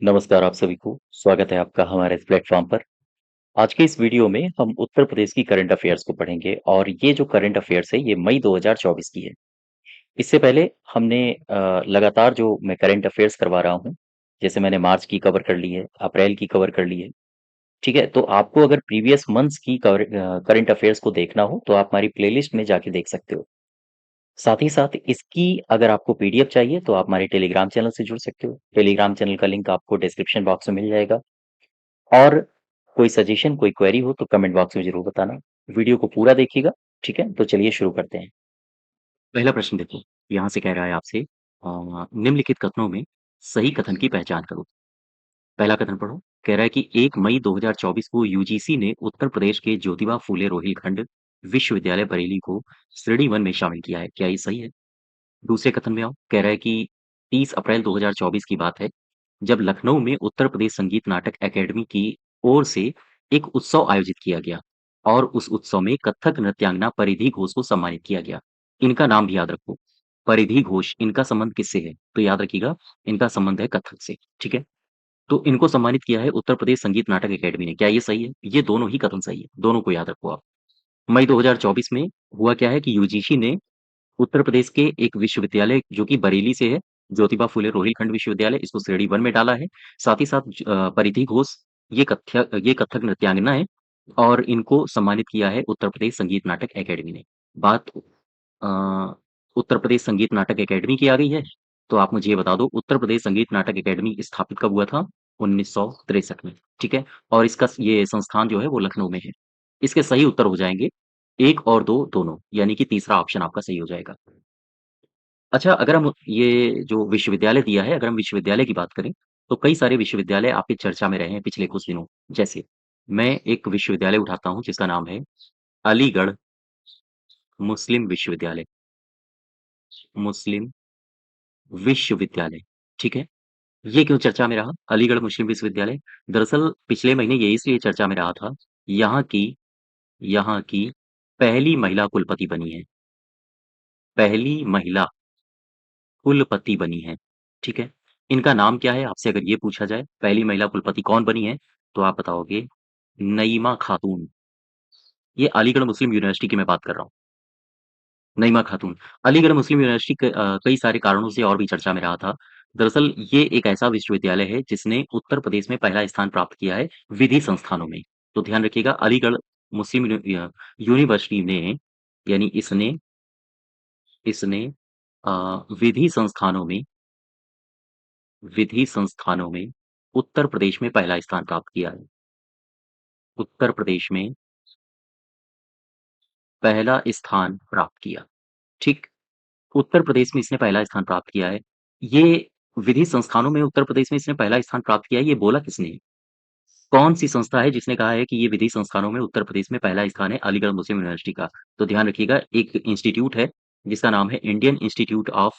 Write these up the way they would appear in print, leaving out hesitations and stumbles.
नमस्कार आप सभी को, स्वागत है आपका हमारे इस प्लेटफ़ॉर्म पर। आज के इस वीडियो में हम उत्तर प्रदेश की करंट अफ़ेयर्स को पढ़ेंगे और ये जो करंट अफ़ेयर्स है ये मई 2024 की है। इससे पहले हमने लगातार जो मैं करंट अफ़ेयर्स करवा रहा हूँ, जैसे मैंने मार्च की कवर कर ली है, अप्रैल की कवर कर ली है, ठीक है? तो आपको अगर प्रीवियस मंथ्स की करंट अफ़ेयर्स को देखना हो तो आप हमारी प्लेलिस्ट में जाके देख सकते हो। साथ ही साथ इसकी अगर आपको पीडीएफ चाहिए तो आप हमारे टेलीग्राम चैनल से जुड़ सकते हो। टेलीग्राम चैनल का लिंक आपको डिस्क्रिप्शन बॉक्स में मिल जाएगा। और कोई सजेशन, कोई क्वेरी हो तो कमेंट बॉक्स में ज़रूर बताना। वीडियो को पूरा देखिएगा, ठीक है? तो चलिए शुरू करते हैं। पहला प्रश्न देखो, यहाँ से कह रहा है आपसे निम्नलिखित कथनों में सही कथन की पहचान करो। पहला कथन पढ़ो, कह रहा है कि 1 मई 2024 को यूजीसी ने उत्तर प्रदेश के ज्योतिबा फूले रोहिलखंड विश्वविद्यालय बरेली को श्रेणी 1 में शामिल किया है। क्या ये सही है? दूसरे कथन में आओ, कह रहा है कि 30 अप्रैल 2024 की बात है, जब लखनऊ में उत्तर प्रदेश संगीत नाटक अकेडमी की ओर से एक उत्सव आयोजित किया गया और उस उत्सव में कथक नृत्यांगना परिधि घोष को सम्मानित किया गया। इनका नाम भी याद रखो। परिधि घोष, इनका संबंध किससे है? तो याद रखिएगा, इनका संबंध है कथक से, ठीक है? तो इनको सम्मानित किया है उत्तर प्रदेश संगीत नाटक अकेडमी ने। क्या ये सही है? ये दोनों ही कथन सही है, दोनों को याद रखो आप। मई 2024 में हुआ क्या है कि यूजीसी ने उत्तर प्रदेश के एक विश्वविद्यालय जो कि बरेली से है, ज्योतिबा फुले रोहिलखंड विश्वविद्यालय, इसको श्रेणी 1 में डाला है। साथ ही साथ परिधि घोष ये कथक नृत्यांगना है और इनको सम्मानित किया है उत्तर प्रदेश संगीत नाटक अकेडमी ने। बात उत्तर प्रदेश संगीत नाटक अकेडमी की आ गई है, तो आप मुझे ये बता दो उत्तर प्रदेश संगीत नाटक अकेडमी स्थापित कब हुआ था? 1963 में, ठीक है? और इसका ये संस्थान जो है वो लखनऊ में है। इसके सही उत्तर हो जाएँगे 1 और 2 दोनों, यानी कि तीसरा ऑप्शन आपका सही हो जाएगा। अच्छा, अगर हम ये जो विश्वविद्यालय दिया है, अगर हम विश्वविद्यालय की बात करें, तो कई सारे विश्वविद्यालय आपकी चर्चा में रहे हैं पिछले कुछ दिनों। जैसे, मैं एक विश्वविद्यालय उठाता हूँ जिसका नाम है अलीगढ़ मुस्लिम विश्वविद्यालय, मुस्लिम विश्वविद्यालय, ठीक है? ये क्यों चर्चा में रहा अलीगढ़ मुस्लिम विश्वविद्यालय? दरअसल पिछले महीने ये इसलिए चर्चा में रहा था, यहाँ की यहाँ की पहली महिला कुलपति बनी है, पहली महिला कुलपति बनी हैं, ठीक है? इनका नाम क्या है? आपसे अगर ये पूछा जाए, पहली महिला कुलपति कौन बनी है? तो आप बताओगे नईमा खातून। ये अलीगढ़ मुस्लिम यूनिवर्सिटी की मैं बात कर रहा हूँ, नईमा खातून। अलीगढ़ मुस्लिम यूनिवर्सिटी कई सारे कारणों से और भी चर्चा में रहा था। दरअसल ये एक ऐसा विश्वविद्यालय है जिसने उत्तर प्रदेश में पहला स्थान प्राप्त किया है विधि संस्थानों में। तो ध्यान रखिएगा अलीगढ़ मुस्लिम यूनिवर्सिटी ने यानी इसने इसने अ, विधि संस्थानों में विधि संस्थानों में उत्तर प्रदेश में पहला स्थान प्राप्त किया है। उत्तर प्रदेश में पहला स्थान प्राप्त किया, ठीक? उत्तर प्रदेश में इसने पहला स्थान प्राप्त किया है। ये विधि संस्थानों में उत्तर प्रदेश में इसने पहला स्थान प्राप्त किया है, ये बोला किसने? कौन-सी संस्था है जिसने कहा है कि ये विधि संस्थानों में उत्तर प्रदेश में पहला स्थान है अलीगढ़ मुस्लिम यूनिवर्सिटी का? तो ध्यान रखिएगा एक इंस्टीट्यूट है जिसका नाम है Indian institute of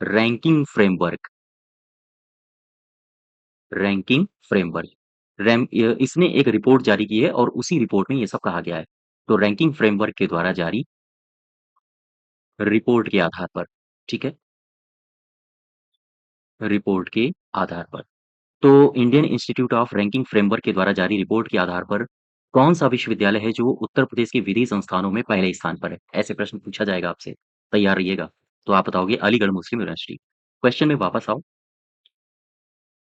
ranking framework ranking framework इसने एक रिपोर्ट जारी की है और उसी रिपोर्ट में ये सब कहा गया है। तो रैंकिंग फ्रेमवर्क के द्वारा जारी रिपोर्ट के आधार पर, ठीक है? रिपोर्ट के आधार पर। तो Indian institute of ranking framework के द्वारा जारी रिपोर्ट के आधार पर कौन-सा विश्वविद्यालय है जो उत्तर प्रदेश के विधि संस्थानों में पहले स्थान पर है? ऐसे प्रश्न पूछा जाएगा आपसे, तैयार रहिएगा। तो आप बताओगे अलीगढ़ मुस्लिम यूनिवर्सिटी। क्वेश्चन में वापस आओ।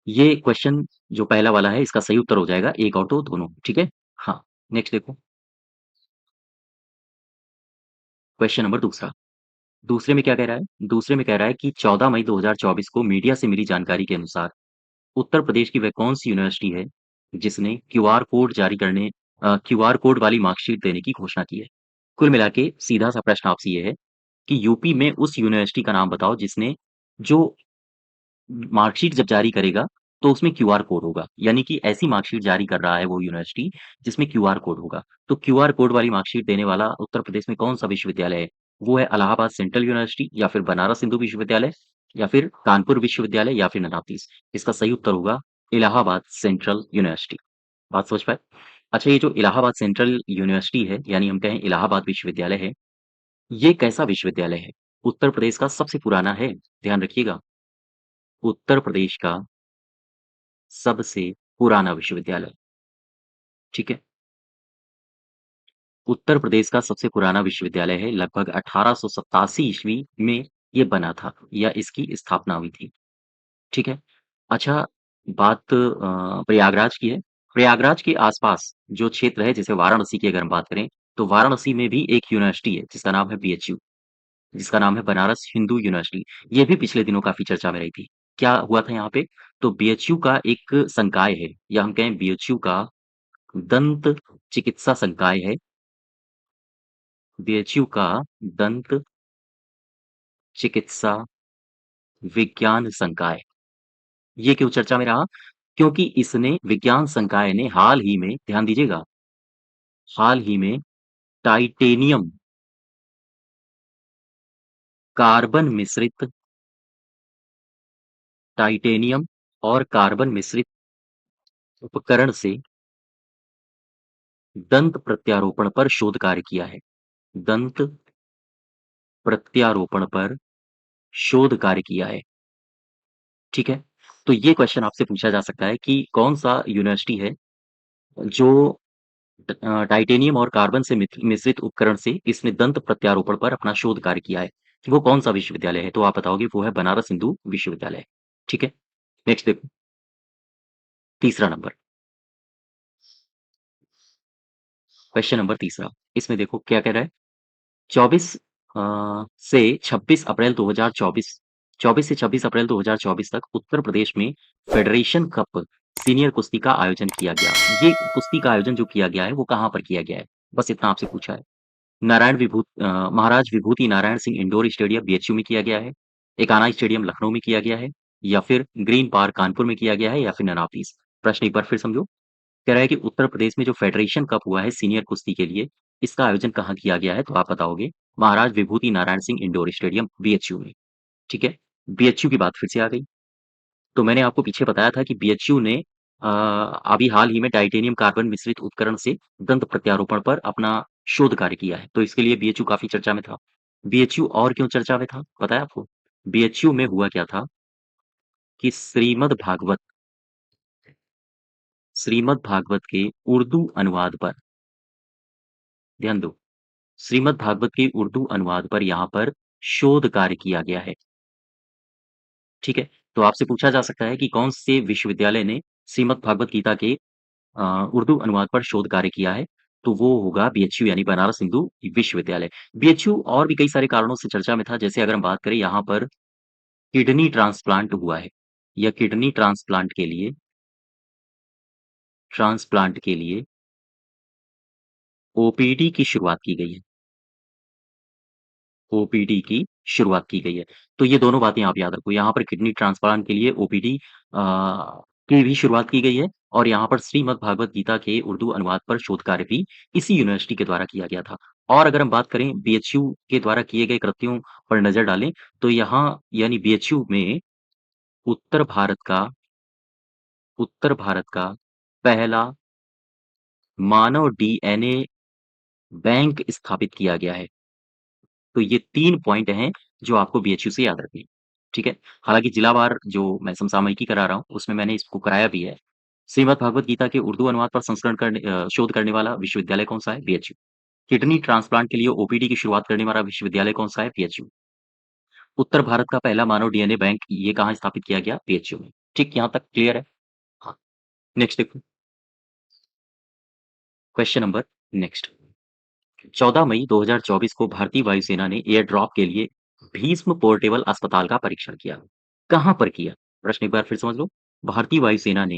ये क्वेश्चन जो पहला वाला है इसका सही उत्तर हो जाएगा 1 और 2 दोनों, ठीक है? हाँ, नेक्स्ट देखो। क्वेश्चन नंबर दूसरा। दूसरे में क्या कह रहा है? दूसरे में कह रहा है कि 14 मई 2024 को मीडिया से मिली जानकारी के अनुसार उत्तर प्रदेश की वह कौन-सी यूनिवर्सिटी है जिसने क्यूआर कोड वाली मार्कशीट देने की घोषणा की है? कुल मिला के सीधा-सा प्रश्न आपसे ये है कि यूपी में उस यूनिवर्सिटी का नाम बताओ जिसने जो मार्कशीट जब जारी करेगा, तो उसमें क्यूआर कोड होगा। यानी कि ऐसी मार्कशीट जारी कर रहा है वो यूनिवर्सिटी जिसमें क्यूआर कोड होगा। तो क्यूआर कोड वाली मार्कशीट देने वाला उत्तर प्रदेश में कौन-सा विश्वविद्यालय है? वो है इलाहाबाद सेंट्रल यूनिवर्सिटी या फिर बनारस हिंदू विश्वविद्यालय या फिर कानपुर विश्वविद्यालय या फिर निनातीस। इसका सही उत्तर होगा इलाहाबाद सेंट्रल यूनिवर्सिटी। बात समझ पाए? अच्छा ये जो इलाहाबाद सेंट्रल यूनिवर्सिटी है, यानी हम कहें इलाहाबाद विश्वविद्यालय है, ये कैसा विश्वविद्यालय है? उत्तर प्रदेश का सबसे पुराना है, ध्यान रखिएगा। उत्तर प्रदेश का सबसे पुराना विश्वविद्यालय, ठीक है? उत्तर प्रदेश का सबसे पुराना विश्वविद्यालय है, लगभग 1887 ईस्वी में ये बना था या इसकी स्थापना हुई थी, ठीक है? अच्छा, बात प्रयागराज की है। प्रयागराज के आस-पास जो क्षेत्र है, जैसे वाराणसी की अगर हम बात करें, तो वाराणसी में भी एक यूनिवर्सिटी है, जिसका नाम है बीएचयू, जिसका नाम है बनारस हिंदू यूनिवर्सिटी। ये भी पिछले दिनों काफ़ी चर्चा में रही थी। क्या हुआ था यहाँ पे? तो बीएचयू का एक संकाय है या हम कहें बीएचयू का दंत चिकित्सा संकाय है, बीएचयू का दंत चिकित्सा विज्ञान संकाय। ये क्यों चर्चा में रहा? क्योंकि इसने विज्ञान संकाय ने हाल ही में, ध्यान दीजिएगा, हाल ही में टाइटेनियम, कार्बन मिश्रित टाइटेनियम और कार्बन मिश्रित उपकरण से दंत प्रत्यारोपण पर शोध कार्य किया है। दंत प्रत्यारोपण पर शोध कार्य किया है, ठीक है? तो ये क्वेश्चन आपसे पूछा जा सकता है कि कौन-सा यूनिवर्सिटी है जो टाइटेनियम और कार्बन से मिश्रित उपकरण से इसने दंत प्रत्यारोपण पर अपना शोध कार्य किया है। वो कौन-सा विश्वविद्यालय है? तो आप बताओगे वो है बनारस हिंदू विश्वविद्यालय, ठीक है? नेक्स्ट देखो, तीसरा नंबर, क्वेश्चन नंबर तीसरा। इसमें देखो क्या कह रहा है? 24 से 26 अप्रैल 2024, 24 से 26 अप्रैल 2024 तक उत्तर प्रदेश में फेडरेशन कप सीनियर कुश्ती का आयोजन किया गया। ये कुश्ती का आयोजन जो किया गया है, वो कहाँ पर किया गया है? बस इतना आपसे पूछा है। Maharaj Vibhuti Narayan Singh indoor stadium BHU में किया गया है, एकाना स्टेडियम लखनऊ में किया गया है, या फिर ग्रीन पार्क कानपुर में किया गया है, या फिर अनापीस। प्रश्न एक बार फिर समझो। कह रहा है कि उत्तर प्रदेश में जो फेडरेशन कप हुआ है सीनियर कुश्ती के लिए, इसका आयोजन कहाँ किया गया है? तो आप बताओगे Maharaj Vibhuti Narayan Singh indoor stadium BHU में, ठीक है? बीएचयू की बात फिर से आ गई। तो मैंने आपको पीछे बताया था कि बीएचयू ने अभी हाल ही में टाइटेनियम कार्बन मिश्रित उपकरण से दंत प्रत्यारोपण पर अपना शोध कार्य किया है, तो इसके लिए बीएचयू काफ़ी चर्चा में था। बीएचयू और क्यों चर्चा में था, पता है आपको? बीएचयू में हुआ क्या था कि श्रीमद् भागवत के उर्दू अनुवाद पर, ध्यान दो, श्रीमद् भागवत के उर्दू अनुवाद पर यहाँ पर शोध कार्य किया गया है, ठीक है? तो आपसे पूछा जा सकता है कि कौन से विश्वविद्यालय ने श्रीमद् भागवत गीता के अ, उर्दू अनुवाद पर शोध कार्य किया है, तो वो होगा बीएचयू यानी बनारस हिंदू विश्वविद्यालय। बीएचयू और भी कई सारे कारणों से चर्चा में था, जैसे अगर हम बात करें यहाँ पर किडनी ट्रांसप्लांट हुआ है या किडनी ट्रांसप्लांट के लिए ओपीडी की शुरुआत की गई है। ओपीडी की शुरुआत की गई है। तो ये दोनों बातें आप याद रखो, यहाँ पर किडनी ट्रांसप्लांट के लिए ओपीडी की भी शुरुआत की गई है और यहाँ पर श्रीमद् भागवत गीता के उर्दू अनुवाद पर शोध कार्य भी इसी यूनिवर्सिटी के द्वारा किया गया था। और अगर हम बात करें बीएचयू के द्वारा किए गए कृत्यों पर नज़र डालें, तो यहाँ यानी बीएचयू में उत्तर भारत का उत्तर भारत का पहला मानव डीएनए बैंक स्थापित किया गया है। तो ये 3 पॉइंट हैं जो आपको बीएचयू से याद रखने हैं, ठीक है? हालाँकि जिलावार जो मैं समसामयिकी करा रहा हूँ, उसमें मैंने इसको कराया भी है। श्रीमद् भगवत गीता के उर्दू अनुवाद पर शोध करने वाला विश्वविद्यालय कौन-सा है? बीएचयू। किडनी ट्रांसप्लांट के लिए ओपीडी की शुरुआत करने वाला विश्वविद्यालय कौन-सा है? बीएचयू। उत्तर भारत का पहला मानव डीएनए बैंक ये कहाँ स्थापित किया गया? बीएचयू में। ठीक, यहाँ तक क्लियर है? हाँ, नेक्स्ट देखो, क्वेश्चन नंबर नेक्स्ट। 14 मई 2024 को भारतीय वायुसेना ने एयर ड्रॉप के लिए भीष्म पोर्टेबल अस्पताल का परीक्षण किया। कहाँ पर किया? प्रश्न एक बार फिर समझ लो। भारतीय वायुसेना ने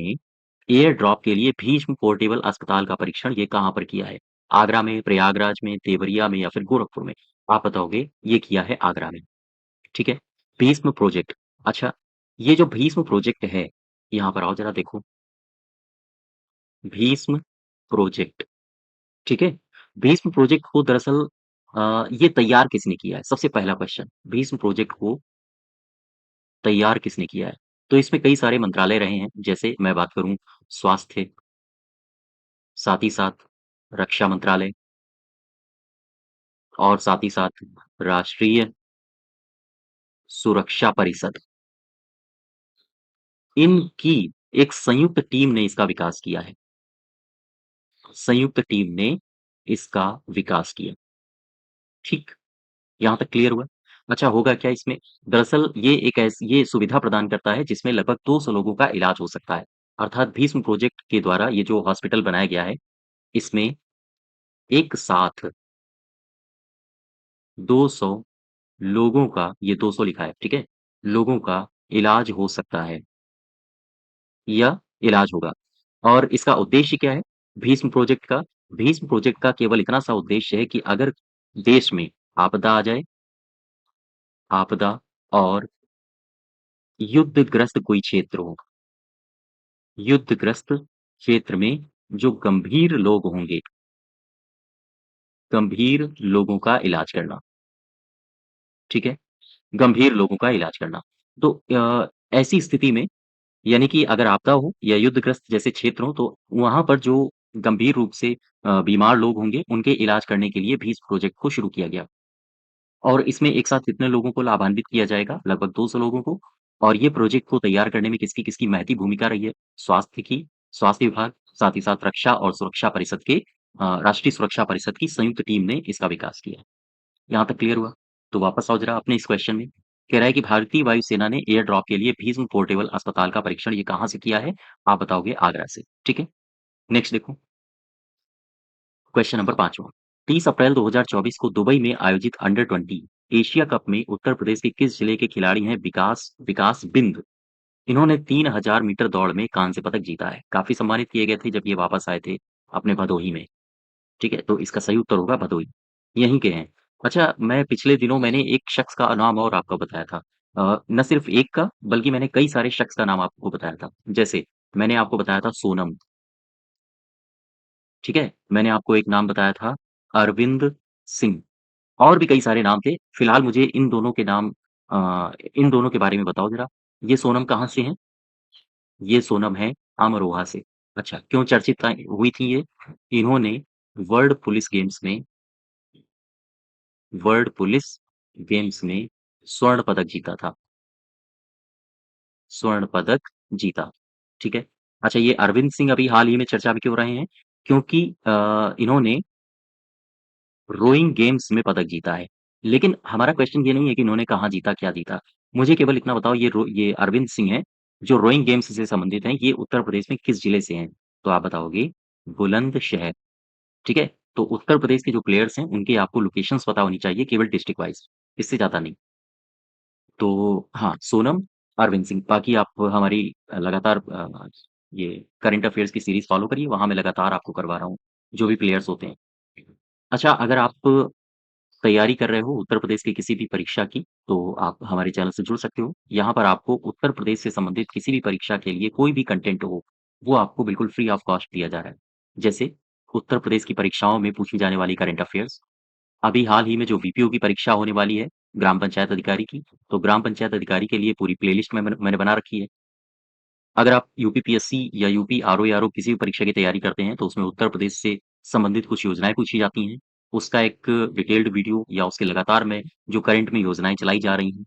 एयर ड्रॉप के लिए भीष्म पोर्टेबल अस्पताल का परीक्षण ये कहाँ पर किया है? आगरा में, प्रयागराज में, देवरिया में या फिर गोरखपुर में? आप बताओगे ये किया है आगरा में, ठीक है? भीष्म प्रोजेक्ट। अच्छा, ये जो भीष्म प्रोजेक्ट है, यहाँ पर आओ जरा देखो। भीष्म प्रोजेक्ट, ठीक है? भीष्म प्रोजेक्ट को दरअसल ये तैयार किसने किया है? सबसे पहला क्वेश्चन, भीष्म प्रोजेक्ट को तैयार किसने किया है? तो इसमें कई सारे मंत्रालय रहे हैं, जैसे मैं बात करूँ स्वास्थ्य, साथ ही साथ रक्षा मंत्रालय, और साथ ही साथ राष्ट्रीय सुरक्षा परिषद, इनकी एक संयुक्त टीम ने इसका विकास किया है। संयुक्त टीम ने इसका विकास किया। ठीक, यहाँ तक क्लियर हुआ? अच्छा, होगा क्या इसमें? दरअसल ये सुविधा प्रदान करता है जिसमें लगभग 200 लोगों का इलाज हो सकता है। अर्थात भीष्म प्रोजेक्ट के द्वारा ये जो हॉस्पिटल बनाया गया है, इसमें एक साथ 200 लोगों का, ये 200 लिखा है, ठीक है? लोगों का इलाज हो सकता है या इलाज होगा। और इसका उद्देश्य क्या है? भीष्म प्रोजेक्ट का? भीष्म प्रोजेक्ट का केवल इतना सा उद्देश्य है कि अगर देश में आपदा आ जाए, आपदा और युद्धग्रस्त कोई क्षेत्र हो, युद्धग्रस्त क्षेत्र में जो गंभीर लोगों का इलाज करना, ठीक है? गंभीर लोगों का इलाज करना। तो ऐसी स्थिति में, यानी कि अगर आपदा हो या युद्धग्रस्त जैसे क्षेत्र हों, तो वहाँ पर जो गंभीर रूप से बीमार लोग होंगे, उनके इलाज करने के लिए भी इस प्रोजेक्ट को शुरू किया गया। और इसमें एक साथ कितने लोगों को लाभान्वित किया जाएगा? लगभग 200 लोगों को। और ये प्रोजेक्ट को तैयार करने में किसकी-किसकी महती भूमिका रही है? स्वास्थ्य विभाग, साथ ही साथ रक्षा और सुरक्षा परिषद के राष्ट्रीय सुरक्षा परिषद की संयुक्त टीम ने इसका विकास किया। यहाँ तक क्लियर हुआ? तो वापस आओ ज़रा अपने इस क्वेश्चन में। कह रहा है कि भारतीय वायुसेना ने एयर ड्रॉप के लिए भीष्म पोर्टेबल अस्पताल का परीक्षण ये कहाँ से किया है? आप बताओगे आगरा से, ठीक है? नेक्स्ट देखो, क्वेश्चन नंबर 5वां। 30 अप्रैल 2024 को दुबई में आयोजित अंडर 20 एशिया कप में उत्तर प्रदेश के किस जिले के खिलाड़ी हैं विकास विकास बिंद? इन्होंने 3000 मीटर दौड़ में कांस्य पदक जीता है। काफ़ी सम्मानित किए गए थे जब ये वापस आए थे अपने भदोही में, ठीक है? तो इसका सही उत्तर होगा भदोही, यहीं के हैं। अच्छा, मैं पिछले दिनों मैंने एक शख्स का नाम और आपको बताया था। न सिर्फ़ एक का, बल्कि मैंने कई सारे शख्स का नाम आपको बताया था। जैसे मैंने आपको बताया था सोनम, ठीक है? मैंने आपको एक नाम बताया था अरविंद सिंह, और भी कई सारे नाम थे। फिलहाल मुझे इन दोनों के बारे में बताओ ज़रा। ये सोनम कहाँ से हैं? ये सोनम है अमरोहा से। अच्छा, क्यों चर्चित हुई थी ये? इन्होंने वर्ल्ड पुलिस गेम्स में वर्ल्ड पुलिस गेम्स में स्वर्ण पदक जीता था। स्वर्ण पदक जीता, ठीक है? अच्छा, ये अरविंद सिंह अभी हाल ही में चर्चा में क्यों रहे हैं? क्योंकि इन्होंने रोइंग गेम्स में पदक जीता है। लेकिन हमारा क्वेश्चन ये नहीं है कि इन्होंने कहाँ जीता, क्या जीता? मुझे केवल इतना बताओ, ये अरविंद सिंह हैं, जो रोइंग गेम्स से संबंधित हैं, ये उत्तर प्रदेश में किस जिले से हैं? तो आप बताओगे बुलंदशहर, ठीक है? तो उत्तर प्रदेश के जो प्लेयर्स हैं, उनकी आपको लोकेशंस पता होनी चाहिए, केवल डिस्ट्रिक्ट वाइज़, इससे ज़्यादा नहीं। तो हाँ, सोनम, अरविंद सिंह, बाकी आप हमारी लगातार ये करंट अफेयर्स की सीरीज़ फ़ॉलो करिए, वहाँ मैं लगातार आपको करवा रहा हूँ, जो भी प्लेयर्स होते हैं। अच्छा, अगर आप तैयारी कर रहे हो उत्तर प्रदेश की किसी भी परीक्षा की, तो आप हमारे चैनल से जुड़ सकते हो। यहाँ पर आपको उत्तर प्रदेश से संबंधित किसी भी परीक्षा के लिए कोई भी कंटेंट हो, वो आपको बिल्कुल फ्री ऑफ कॉस्ट दिया जा रहा है। जैसे उत्तर प्रदेश की परीक्षाओं में पूछी जाने वाली करंट अफेयर्स, अभी हाल ही में जो वीपीओ की परीक्षा होने वाली है, ग्राम पंचायत अधिकारी की, तो ग्राम पंचायत अधिकारी के लिए पूरी प्लेलिस्ट मैंने बना रखी है। अगर आप यूपीपीएससी या यूपी आरओ या आरओ किसी भी परीक्षा की तैयारी करते हैं, तो उसमें उत्तर प्रदेश से संबंधित कुछ योजनाएँ पूछी जाती हैं। उसका एक डिटेल्ड वीडियो या उसके लगातार में जो करंट में योजनाएँ चलाई जा रही हैं,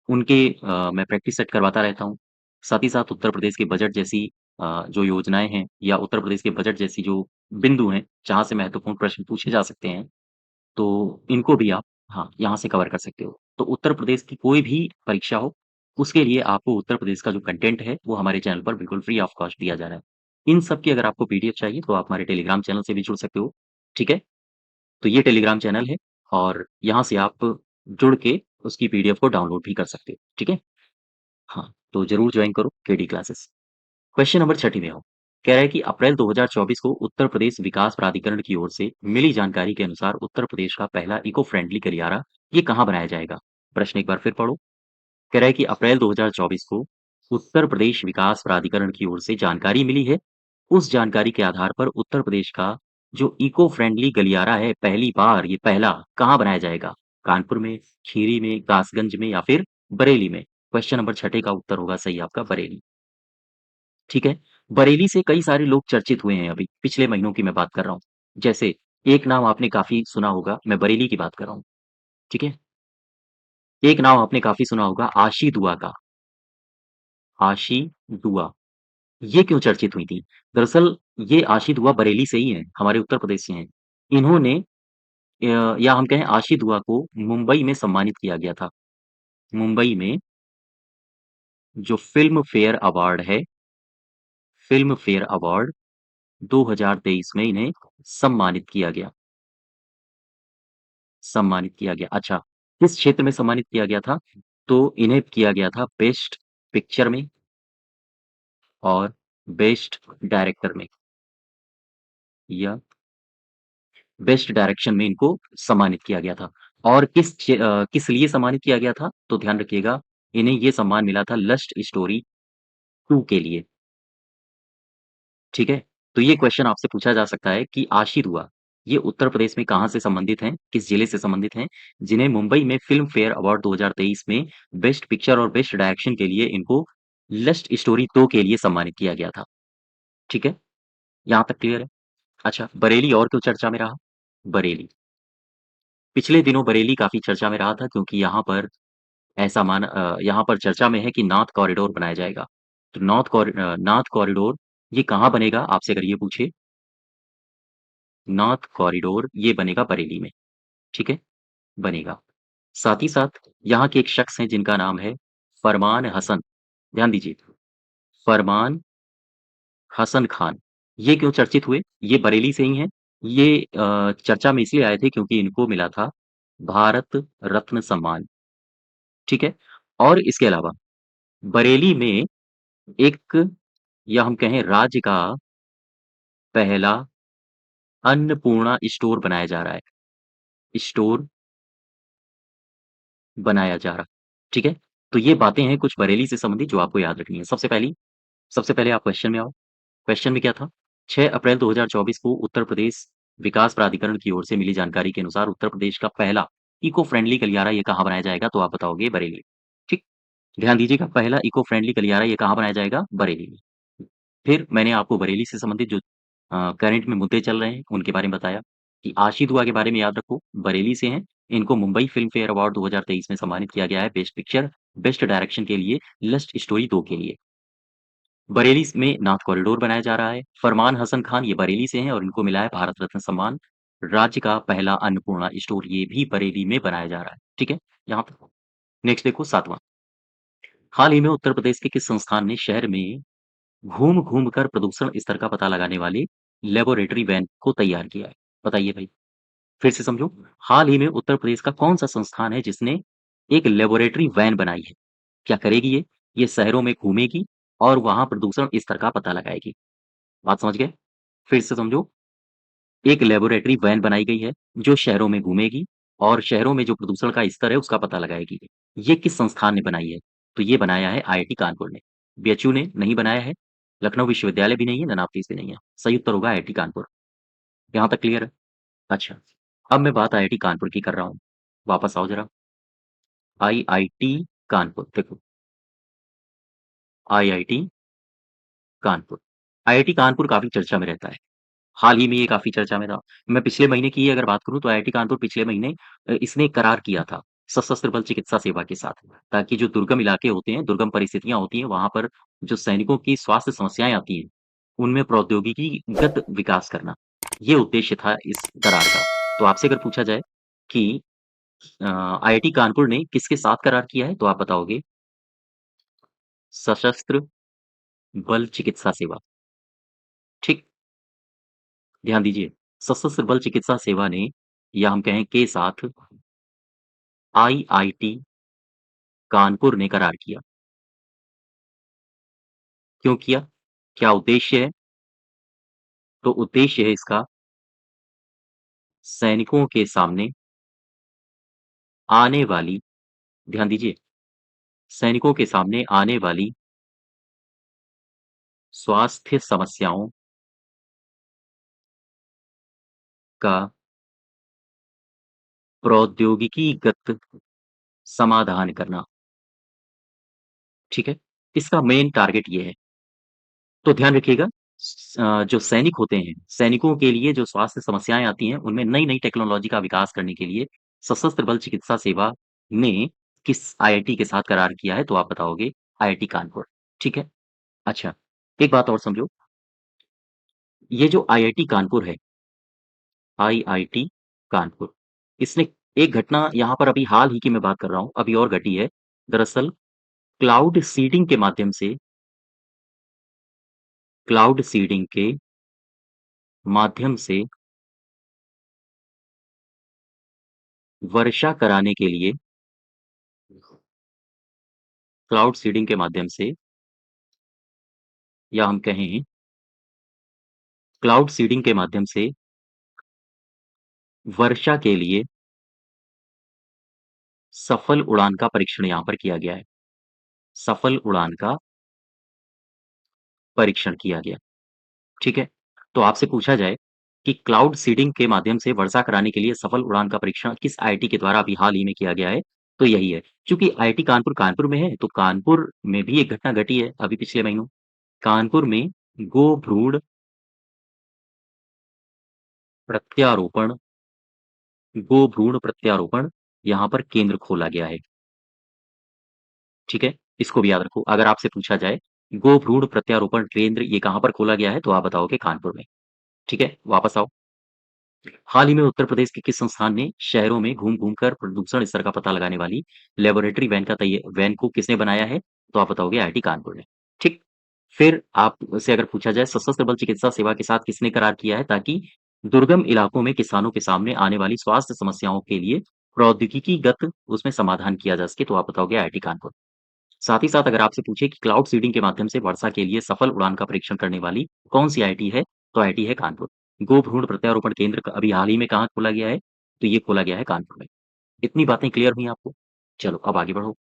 उनके मैं प्रैक्टिस सेट करवाता रहता हूँ। साथ ही साथ उत्तर प्रदेश के बजट जैसी जो योजनाएँ हैं या उत्तर प्रदेश के बजट जैसी जो बिंदु हैं, जहाँ से महत्वपूर्ण प्रश्न पूछे जा सकते हैं, तो इनको भी आप हाँ, यहाँ से कवर कर सकते हो। तो उत्तर प्रदेश की कोई भी परीक्षा हो, उसके लिए आपको उत्तर प्रदेश का जो कंटेंट है, वो हमारे चैनल पर बिल्कुल फ्री ऑफ कॉस्ट दिया जा रहा है। इन सब की अगर आपको पीडीएफ चाहिए, तो आप हमारे टेलीग्राम चैनल से भी जुड़ सकते हो, ठीक है? तो ये टेलीग्राम चैनल है और यहाँ से आप जुड़ के उसकी पीडीएफ को डाउनलोड भी कर सकते हो, ठीक है? हाँ, तो ज़रूर जॉइन करो केडी क्लासेस। क्वेश्चन नंबर 6 में हो। कह रहा है कि अप्रैल 2024 को उत्तर प्रदेश विकास प्राधिकरण की ओर से मिली जानकारी के अनुसार उत्तर प्रदेश का पहला इको फ्रेंडली गलियारा ये कहाँ बनाया जाएगा? प्रश्न एक बार फिर पढ़ो। कह रहा है कि अप्रैल 2024 को उत्तर प्रदेश विकास प्राधिकरण की ओर से जानकारी मिली है। उस जानकारी के आधार पर उत्तर प्रदेश का जो इको फ्रेंडली गलियारा है, पहली बार ये पहला कहाँ बनाया जाएगा? कानपुर में, खीरी में, कासगंज में या फिर बरेली में? क्वेश्चन नंबर 6 का उत्तर होगा सही आपका बरेली। ठीक है? बरेली से कई सारे लोग चर्चित हुए हैं अभी, पिछले महीनों की मैं बात कर रहा हूँ। जैसे एक नाम आपने काफ़ी सुना होगा, मैं बरेली की बात कर रहा हूँ, ठीक है? एक नाम आपने काफ़ी सुना होगा आशी दुआ का, आशी दुआ। ये क्यों चर्चित हुई थी? दरअसल ये आशी दुआ बरेली से ही हैं, हमारे उत्तर प्रदेश से हैं। इन्होंने या हम कहें आशी दुआ को मुंबई में सम्मानित किया गया था। मुंबई में जो फ़िल्म फेयर अवार्ड है, फ़िल्म फेयर अवार्ड 2023 में इन्हें सम्मानित किया गया, सम्मानित किया गया। अच्छा, किस क्षेत्र में सम्मानित किया गया था? तो इन्हें किया गया था बेस्ट पिक्चर में और बेस्ट डायरेक्टर में या बेस्ट डायरेक्शन में इनको सम्मानित किया गया था। और किस लिए सम्मानित किया गया था? तो ध्यान रखिएगा, इन्हें ये सम्मान मिला था लस्ट स्टोरी 2 के लिए, ठीक है? तो ये क्वेश्चन आपसे पूछा जा सकता है कि आशिर हुआ, ये उत्तर प्रदेश में कहाँ से संबंधित हैं, किस जिले से संबंधित हैं, जिन्हें मुंबई में फ़िल्म फेयर अवार्ड 2023 में बेस्ट पिक्चर और बेस्ट डायरेक्शन के लिए इनको लस्ट स्टोरी 2 के लिए सम्मानित किया गया था, ठीक है? यहाँ तक क्लियर है? अच्छा, बरेली और क्यों चर्चा में रहा? बरेली, पिछले दिनों बरेली काफ़ी चर्चा में रहा था क्योंकि यहाँ पर चर्चा में है कि नॉर्थ कॉरिडोर बनाया जाएगा। तो नॉर्थ कॉरिडोर ये कहाँ बनेगा आपसे अगर ये पूछे, नॉर्थ कॉरिडोर ये बनेगा बरेली में, ठीक है? बनेगा। साथ ही साथ यहाँ के एक शख्स हैं जिनका नाम है फरमान हसन, ध्यान दीजिए, फरमान हसन खान। ये क्यों चर्चित हुए? ये बरेली से ही हैं। ये चर्चा में इसलिए आए थे क्योंकि इनको मिला था भारत रत्न सम्मान, ठीक है? और इसके अलावा बरेली में एक या हम कहें राज्य का पहला अन्नपूर्णा स्टोर बनाया जा रहा है। स्टोर बनाया जा रहा, ठीक है? तो ये बातें हैं कुछ बरेली से संबंधित जो आपको याद रखनी है। सबसे पहले आप क्वेश्चन में आओ। क्वेश्चन में क्या था? 6 अप्रैल 2024 को उत्तर प्रदेश विकास प्राधिकरण की ओर से मिली जानकारी के अनुसार उत्तर प्रदेश का पहला इको फ्रेंडली गलियारा ये कहाँ बनाया जाएगा? तो आप बताओगे बरेली, ठीक? ध्यान दीजिएगा पहला इको फ्रेंडली गलियारा ये कहाँ बनाया जाएगा? बरेली में। फिर मैंने आपको बरेली से संबंधित जो करंट में मुद्दे चल रहे हैं, उनके बारे में बताया कि आशी दुआ के बारे में याद रखो, बरेली से हैं। इनको मुंबई फ़िल्म फेयर अवार्ड 2023 में सम्मानित किया गया है बेस्ट पिक्चर, बेस्ट डायरेक्शन के लिए, लस्ट स्टोरी 2 के लिए। बरेली में नॉर्थ कॉरिडोर बनाया जा रहा है। फरमान हसन खान ये बरेली से हैं और इनको मिला है भारत रत्न सम्मान। राज्य का पहला अन्नपूर्णा स्टोर ये भी बरेली में बनाया जा रहा है। ठीक है? यहाँ तक। नेक्स्ट देखो 7वाँ। हाल ही में उत्तर प्रदेश के किस संस्थान ने शहर में घूम-घूम कर प्रदूषण स्तर का पता लगाने वाली लैबोरेटरी वैन को तैयार किया है? बताइए भई। फिर से समझो, हाल ही में उत्तर प्रदेश का कौन-सा संस्थान है जिसने एक लैबोरेटरी वैन बनाई है? क्या करेगी ये? ये शहरों में घूमेगी और वहाँ प्रदूषण स्तर का पता लगाएगी। बात समझ गए? फिर से समझो, एक लैबोरेटरी वैन बनाई गई है, जो शहरों में घूमेगी और शहरों में जो प्रदूषण का स्तर है, उसका पता लगाएगी। ये किस संस्थान ने बनाई है? तो ये बनाया है आईआईटी कानपुर ने। बीएचयू ने नहीं बनाया है, लखनऊ विश्वविद्यालय भी नहीं है, नानावतीस भी नहीं है। सही उत्तर होगा आईआईटी कानपुर। यहाँ तक क्लियर है? अच्छा, अब मैं बात आईआईटी कानपुर की कर रहा हूँ। वापस आओ ज़रा। आईआईटी कानपुर, देखो, आईआईटी कानपुर। आईआईटी कानपुर काफ़ी चर्चा में रहता है। हाल ही में ये काफ़ी चर्चा में रहा। मैं पिछले महीने की ही अगर बात करूँ तो आईआईटी कानपुर पिछले महीने इसने एक करार किया था, सशस्त्र बल चिकित्सा सेवा के साथ, ताकि जो दुर्गम इलाके होते हैं, दुर्गम परिस्थितियाँ होती हैं, वहाँ पर जो सैनिकों की स्वास्थ्य समस्याएँ आती हैं, उनमें प्रौद्योगिकीगत विकास करना, ये उद्देश्य था इस करार का। तो आपसे अगर पूछा जाए कि आईआईटी कानपुर ने किसके साथ करार किया है? तो आप बताओगे सशस्त्र बल चिकित्सा सेवा, ठीक? ध्यान दीजिए, सशस्त्र बल चिकित्सा सेवा ने या हम कहें के साथ आईआईटी कानपुर ने करार किया। क्यों किया? क्या उद्देश्य है? तो उद्देश्य है इसका सैनिकों के सामने आने वाली, ध्यान दीजिए, सैनिकों के सामने आने वाली स्वास्थ्य समस्याओं का प्रौद्योगिकीगत समाधान करना, ठीक है? इसका मेन टारगेट ये है। तो ध्यान रखिएगा, जो सैनिक होते हैं, सैनिकों के लिए जो स्वास्थ्य समस्याएँ आती हैं, उनमें नई-नई टेक्नोलॉजी का विकास करने के लिए सशस्त्र बल चिकित्सा सेवा ने किस आईआईटी के साथ करार किया है? तो आप बताओगे आईआईटी कानपुर, ठीक है? अच्छा, एक बात और समझो, ये जो आईआईटी कानपुर है, आईआईटी कानपुर, इसने एक घटना यहाँ पर अभी हाल ही की मैं बात कर रहा हूँ, अभी और घटी है। दरअसल क्लाउड सीडिंग के माध्यम से क्लाउड सीडिंग के माध्यम से वर्षा कराने के लिए क्लाउड सीडिंग के माध्यम से या हम कहें क्लाउड सीडिंग के माध्यम से वर्षा के लिए सफल उड़ान का परीक्षण यहाँ पर किया गया है। सफल उड़ान का परीक्षण किया गया, ठीक है? तो आपसे पूछा जाए कि क्लाउड सीडिंग के माध्यम से वर्षा कराने के लिए सफल उड़ान का परीक्षण किस आईआईटी के द्वारा अभी हाल ही में किया गया है? तो यही है। चूँकि आईआईटी कानपुर, कानपुर में है, तो कानपुर में भी एक घटना घटी है अभी पिछले महीनों। कानपुर में गो भ्रूण प्रत्यारोपण गो भ्रूण प्रत्यारोपण यहाँ पर केंद्र खोला गया है, ठीक है? इसको भी याद रखो। अगर आपसे पूछा जाए गो भ्रूण प्रत्यारोपण केंद्र ये कहाँ पर खोला गया है? तो आप बताओगे कानपुर में, ठीक है? वापस आओ। हाल ही में उत्तर प्रदेश के किस संस्थान ने शहरों में घूम-घूम कर प्रदूषण स्तर का पता लगाने वाली लैबोरेटरी वैन को किसने बनाया है? तो आप बताओगे आईआईटी कानपुर ने, ठीक? फिर आपसे अगर पूछा जाए सशस्त्र बल चिकित्सा सेवा के साथ किसने करार किया है ताकि दुर्गम इलाकों में किसानों के सामने आने वाली स्वास्थ्य समस्याओं के लिए प्रौद्योगिकीगत उसमें समाधान किया जा सके? तो आप बताओगे आईआईटी कानपुर। साथ ही साथ अगर आपसे पूछे कि क्लाउड सीडिंग के माध्यम से वर्षा के लिए सफल उड़ान का परीक्षण करने वाली कौन-सी आईआईटी है? तो आईआईटी है कानपुर। गो भ्रूण प्रत्यारोपण केंद्र क अभी हाल ही में कहाँ खोला गया है? तो ये खोला गया है कानपुर में। इतनी बातें क्लियर हुई आपको? चलो अब आगे बढ़ो।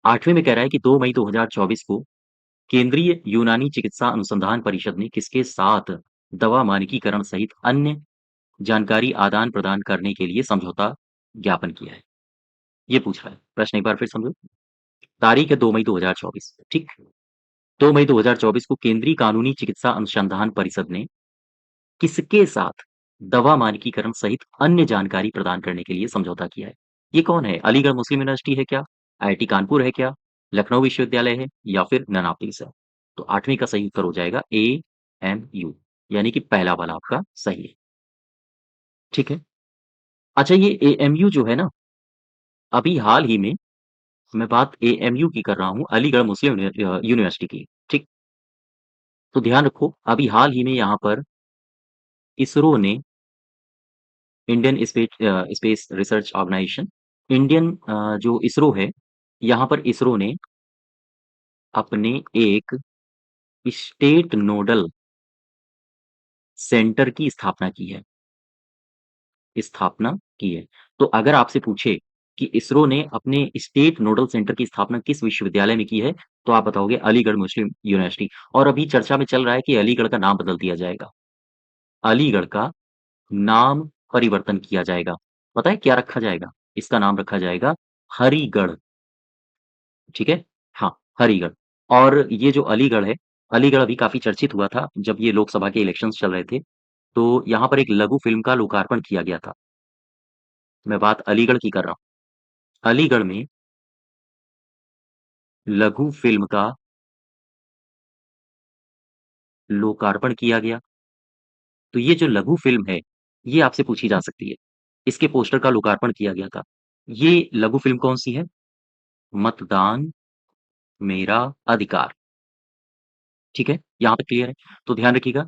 8वें में कह रहा है कि 2 मई 2024 को केंद्रीय यूनानी चिकित्सा अनुसंधान परिषद ने किसके साथ दवा मानकीकरण सहित अन्य जानकारी आदान-प्रदान करने के लिए समझौता ज्ञापन किया है? ये पूछ रहा है। प्रश्न एक बार फिर समझो। तारीख है 2 मई 2024, ठीक? 2 मई 2024 को केंद्रीय कानूनी चिकित्सा अनुसंधान परिषद ने किसके साथ दवा मानकीकरण सहित अन्य जानकारी प्रदान करने के लिए समझौता किया है? ये कौन है? अलीगढ़ मुस्लिम यूनिवर्सिटी है क्या? आईआईटी कानपुर है क्या? लखनऊ विश्वविद्यालय है या फिर ननापीस है? तो 8वीं का सही उत्तर हो जाएगा एएमयू यानी कि पहला वाला आपका सही है, ठीक है? अच्छा ये एएमयू जो है ना, अभी हाल ही में मैं बात एएमयू की कर रहा हूँ, अलीगढ़ मुस्लिम यूनिवर्सिटी की, ठीक? तो ध्यान रखो, अभी हाल ही में यहाँ पर इसरो ने Indian Space Research Organisation Indian जो इसरो है, यहाँ पर इसरो ने अपने एक स्टेट नोडल सेंटर की स्थापना की है। तो अगर आपसे पूछे कि इसरो ने अपने स्टेट नोडल सेंटर की स्थापना किस विश्वविद्यालय में की है, तो आप बताओगे अलीगढ़ मुस्लिम यूनिवर्सिटी और अभी चर्चा में चल रहा है कि अलीगढ़ का नाम बदल दिया जाएगा। अलीगढ़ का नाम परिवर्तन किया जाएगा। पता है क्या रखा जाएगा? इसका नाम रखा जाएगा हरिगढ़, ठीक है? हाँ, हरिगढ़ और ये जो अलीगढ़ है, अलीगढ़ अभी काफ़ी चर्चित हुआ था जब ये लोकसभा के इलेक्शंस चल रहे थे, तो यहाँ पर एक लघु फ़िल्म का लोकार्पण किया गया था। मैं बात अलीगढ़ की कर रहा हूँ। अलीगढ़ में लघु फ़िल्म का लोकार्पण किया गया। तो ये जो लघु फ़िल्म है, ये आपसे पूछी जा सकती है। इसके पोस्टर का लोकार्पण किया गया था। ये लघु फ़िल्म कौन-सी है? मतदान मेरा अधिकार, ठीक है? यहाँ पे क्लियर है? तो ध्यान रखिएगा,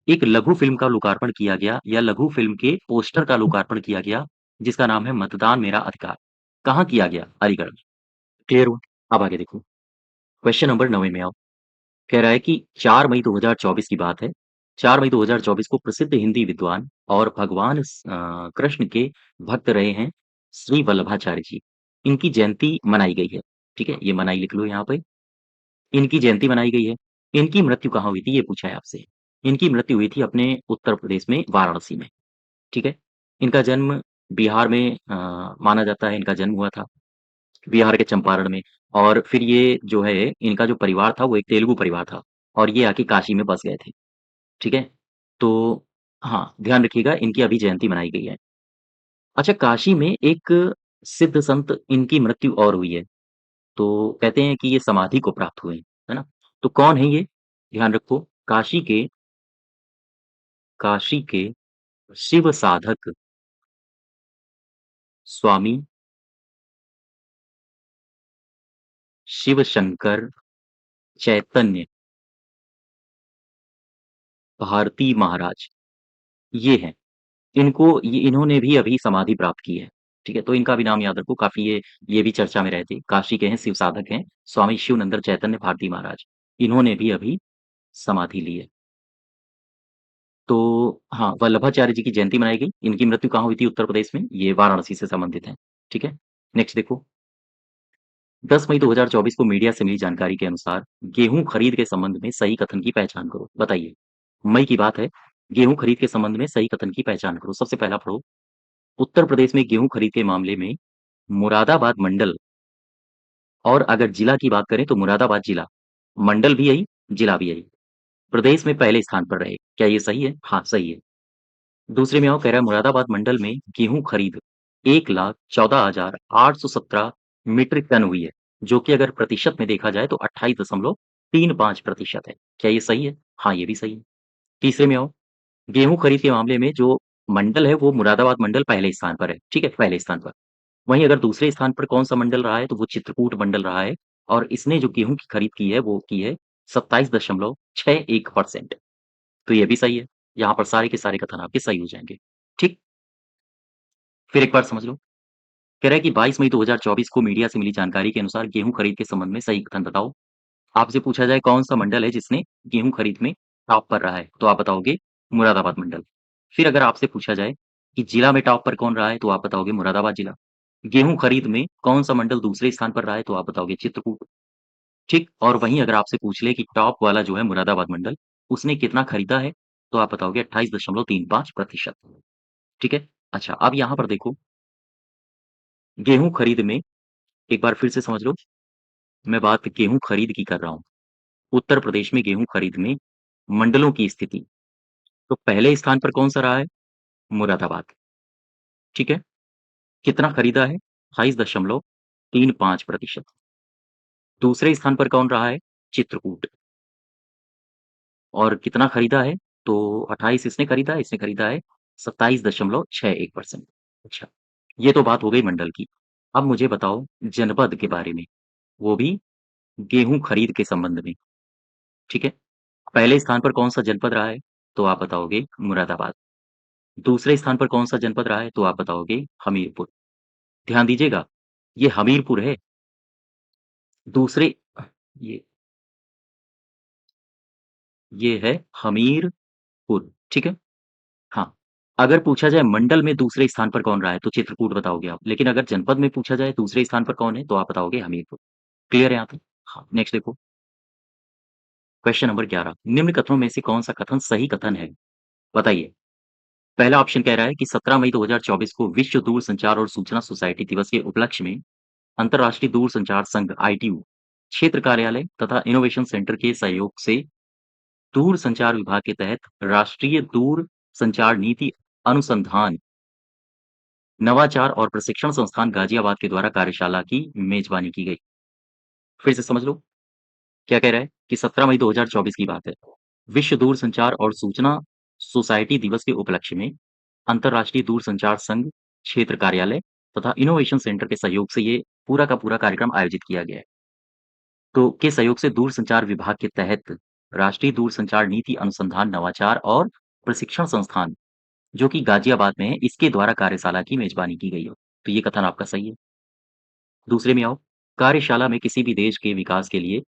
एक लघु फ़िल्म का लोकार्पण किया गया या लघु फ़िल्म के पोस्टर का लोकार्पण किया गया, जिसका नाम है मतदान मेरा अधिकार। कहाँ किया गया? अलीगढ़ में। क्लियर हुआ? अब आगे देखो, क्वेश्चन नंबर 9 में आओ। कह रहा है कि 4 मई 2024 की बात है। 4 मई 2024 को प्रसिद्ध हिंदी विद्वान और भगवान कृष्ण के भक्त रहे हैं श्री वल्लभाचार्य जी। इनकी जयंती मनाई गई है, ठीक है? ये मनाई लिख लो यहाँ पे। इनकी जयंती मनाई गई है। इनकी मृत्यु कहाँ हुई थी? ये पूछा है आपसे। इनकी मृत्यु हुई थी अपने उत्तर प्रदेश में वाराणसी में, ठीक है? इनका जन्म बिहार में माना जाता है इनका जन्म हुआ था, बिहार के चंपारण में और फिर ये जो है इनका जो परिवार था वो एक तेलुगु परिवार था। और ये आके काशी में बस गए थे, ठीक है? तो हाँ, ध्यान रखिएगा इनकी अभी जयंती मनाई गई है। अच्छा काशी में एक सिद्ध संत इनकी मृत्यु और हुई है, तो कहते हैं कि ये समाधि को प्राप्त हुए, है ना? तो कौन है ये? ध्यान रखो काशी के शिव साधक स्वामी शिव शंकर चैतन्य भारती महाराज, ये हैं। इन्होंने भी अभी समाधि प्राप्त की है, ठीक है? तो इनका भी नाम याद रखो, काफ़ी ये भी चर्चा में रहते। काशी के हैं, शिव साधक हैं, स्वामी शिवानंद चैतन्य भारती महाराज। इन्होंने भी अभी समाधि ली है। तो हाँ, वल्लभाचार्य जी की जयंती मनाई गई। इनकी मृत्यु कहाँ हुई थी उत्तर प्रदेश में? ये वाराणसी से संबंधित है, ठीक है? नेक्स्ट देखो, 10 मई 2024 को मीडिया से मिली जानकारी के अनुसार गेहूं खरीद के संबंध में सही कथन की पहचान करो। बताइए, मई की बात है, गेहूं खरीद के संबंध में सही कथन की पहचान करो। सबसे पहला पढ़ो, उत्तर प्रदेश में गेहूं खरीद के मामले में मुरादाबाद मंडल और अगर जिला की बात करें तो मुरादाबाद जिला, मंडल भी यही, जिला भी यही, प्रदेश में पहले स्थान पर रहे। क्या ये सही है? हाँ, सही है। दूसरे में आओ, कह रहा है मुरादाबाद मंडल में गेहूं खरीद 1,14,817 मीट्रिक टन हुई है, जो कि अगर प्रतिशत में देखा जाए तो 28.35% है। क्या ये सही है? हाँ, ये भी सही है। तीसरे में आओ, गेहूं खरीद के मामले में जो मंडल है वो मुरादाबाद मंडल पहले स्थान पर है, ठीक है, पहले स्थान पर। वहीं अगर दूसरे स्थान पर कौन सा मंडल रहा है तो वो चित्रकूट मंडल रहा है और इसने जो गेहूं की खरीद की है वो की है 27.61%। तो ये भी सही है। यहाँ पर सारे के सारे कथन आपके सही हो जाएंगे, ठीक। फिर एक बार समझ लो, कह रहा है कि 22 मई 2024 को मीडिया से मिली जानकारी के अनुसार गेहूं खरीद के संबंध में सही कथन बताओ। आपसे पूछा जाए कौन सा मंडल है जिसने गेहूं खरीद में टॉप पर रहा है तो आप बताओगे मुरादाबाद मंडल। फिर अगर आपसे पूछा जाए कि जिला में टॉप पर कौन रहा है तो आप बताओगे मुरादाबाद जिला। गेहूं खरीद में कौन सा मंडल दूसरे स्थान पर रहा है तो आप बताओगे चित्रकूट, ठीक। और वहीं अगर आपसे पूछ ले कि टॉप वाला जो है मुरादाबाद मंडल, उसने कितना खरीदा है तो आप बताओगे 28.35%, ठीक है। अच्छा अब यहाँ पर देखो, गेहूं खरीद में एक बार फिर से समझ लो, मैं बात गेहूं खरीद की कर रहा हूँ। उत्तर प्रदेश में गेहूं खरीद में मंडलों की स्थिति, तो पहले स्थान पर कौन सा रहा है? मुरादाबाद, ठीक है। कितना खरीदा है? 28.35%। दूसरे स्थान पर कौन रहा है? चित्रकूट। और कितना खरीदा है? तो 28 इसने खरीदा है 27.61%। अच्छा, ये तो बात हो गई मंडल की। अब मुझे बताओ जनपद के बारे में, वो भी गेहूं खरीद के संबंध में, ठीक है। पहले स्थान पर कौन सा जनपद रहा है? तो आप बताओगे मुरादाबाद। दूसरे स्थान पर कौन सा जनपद रहा है? तो आप बताओगे हमीरपुर। ध्यान दीजिएगा, ये हमीरपुर है। दूसरे ये ये है हमीरपुर, ठीक है। हाँ, अगर पूछा जाए मंडल में दूसरे स्थान पर कौन रहा है तो चित्रकूट बताओगे आप, लेकिन अगर जनपद में पूछा जाए दूसरे स्थान पर कौन है तो आप बताओगे हमीरपुर। क्लियर है यहाँ तक? हाँ, नेक्स्ट देखो, क्वेश्चन नंबर 11, निम्न कथनों में से कौन सा कथन सही कथन है? बताइए। पहला ऑप्शन कह रहा है कि 17 मई 2024 को विश्व दूरसंचार और सूचना सोसाइटी दिवस के उपलक्ष्य में अंतर्राष्ट्रीय दूरसंचार संघ आईटीयू क्षेत्र कार्यालय तथा इनोवेशन सेंटर के सहयोग से दूरसंचार विभाग के तहत राष्ट्रीय दूर संचार नीति अनुसंधान नवाचार और प्रशिक्षण संस्थान गाजियाबाद के द्वारा कार्यशाला की मेजबानी की गई। फिर से समझ लो, क्या कह रहा है कि 17 मई 2024 की बात है। विश्व दूरसंचार और सूचना सोसाइटी दिवस के उपलक्ष्य में अंतर्राष्ट्रीय दूरसंचार संघ क्षेत्र कार्यालय तथा इनोवेशन सेंटर के सहयोग से ये पूरा का पूरा कार्यक्रम आयोजित किया गया है। तो के सहयोग से दूरसंचार विभाग के तहत राष्ट्रीय दूरसंचार नीति अनुसंधान नवाचार और प्रशिक्षण संस्थान जो कि गाजियाबाद में है, इसके द्वारा कार्यशाला की मेजबानी की गई हो। तो ये कथन आपका सही है। दूसरे में आओ, कार्यशाला में किसी भी देश के विकास के लिए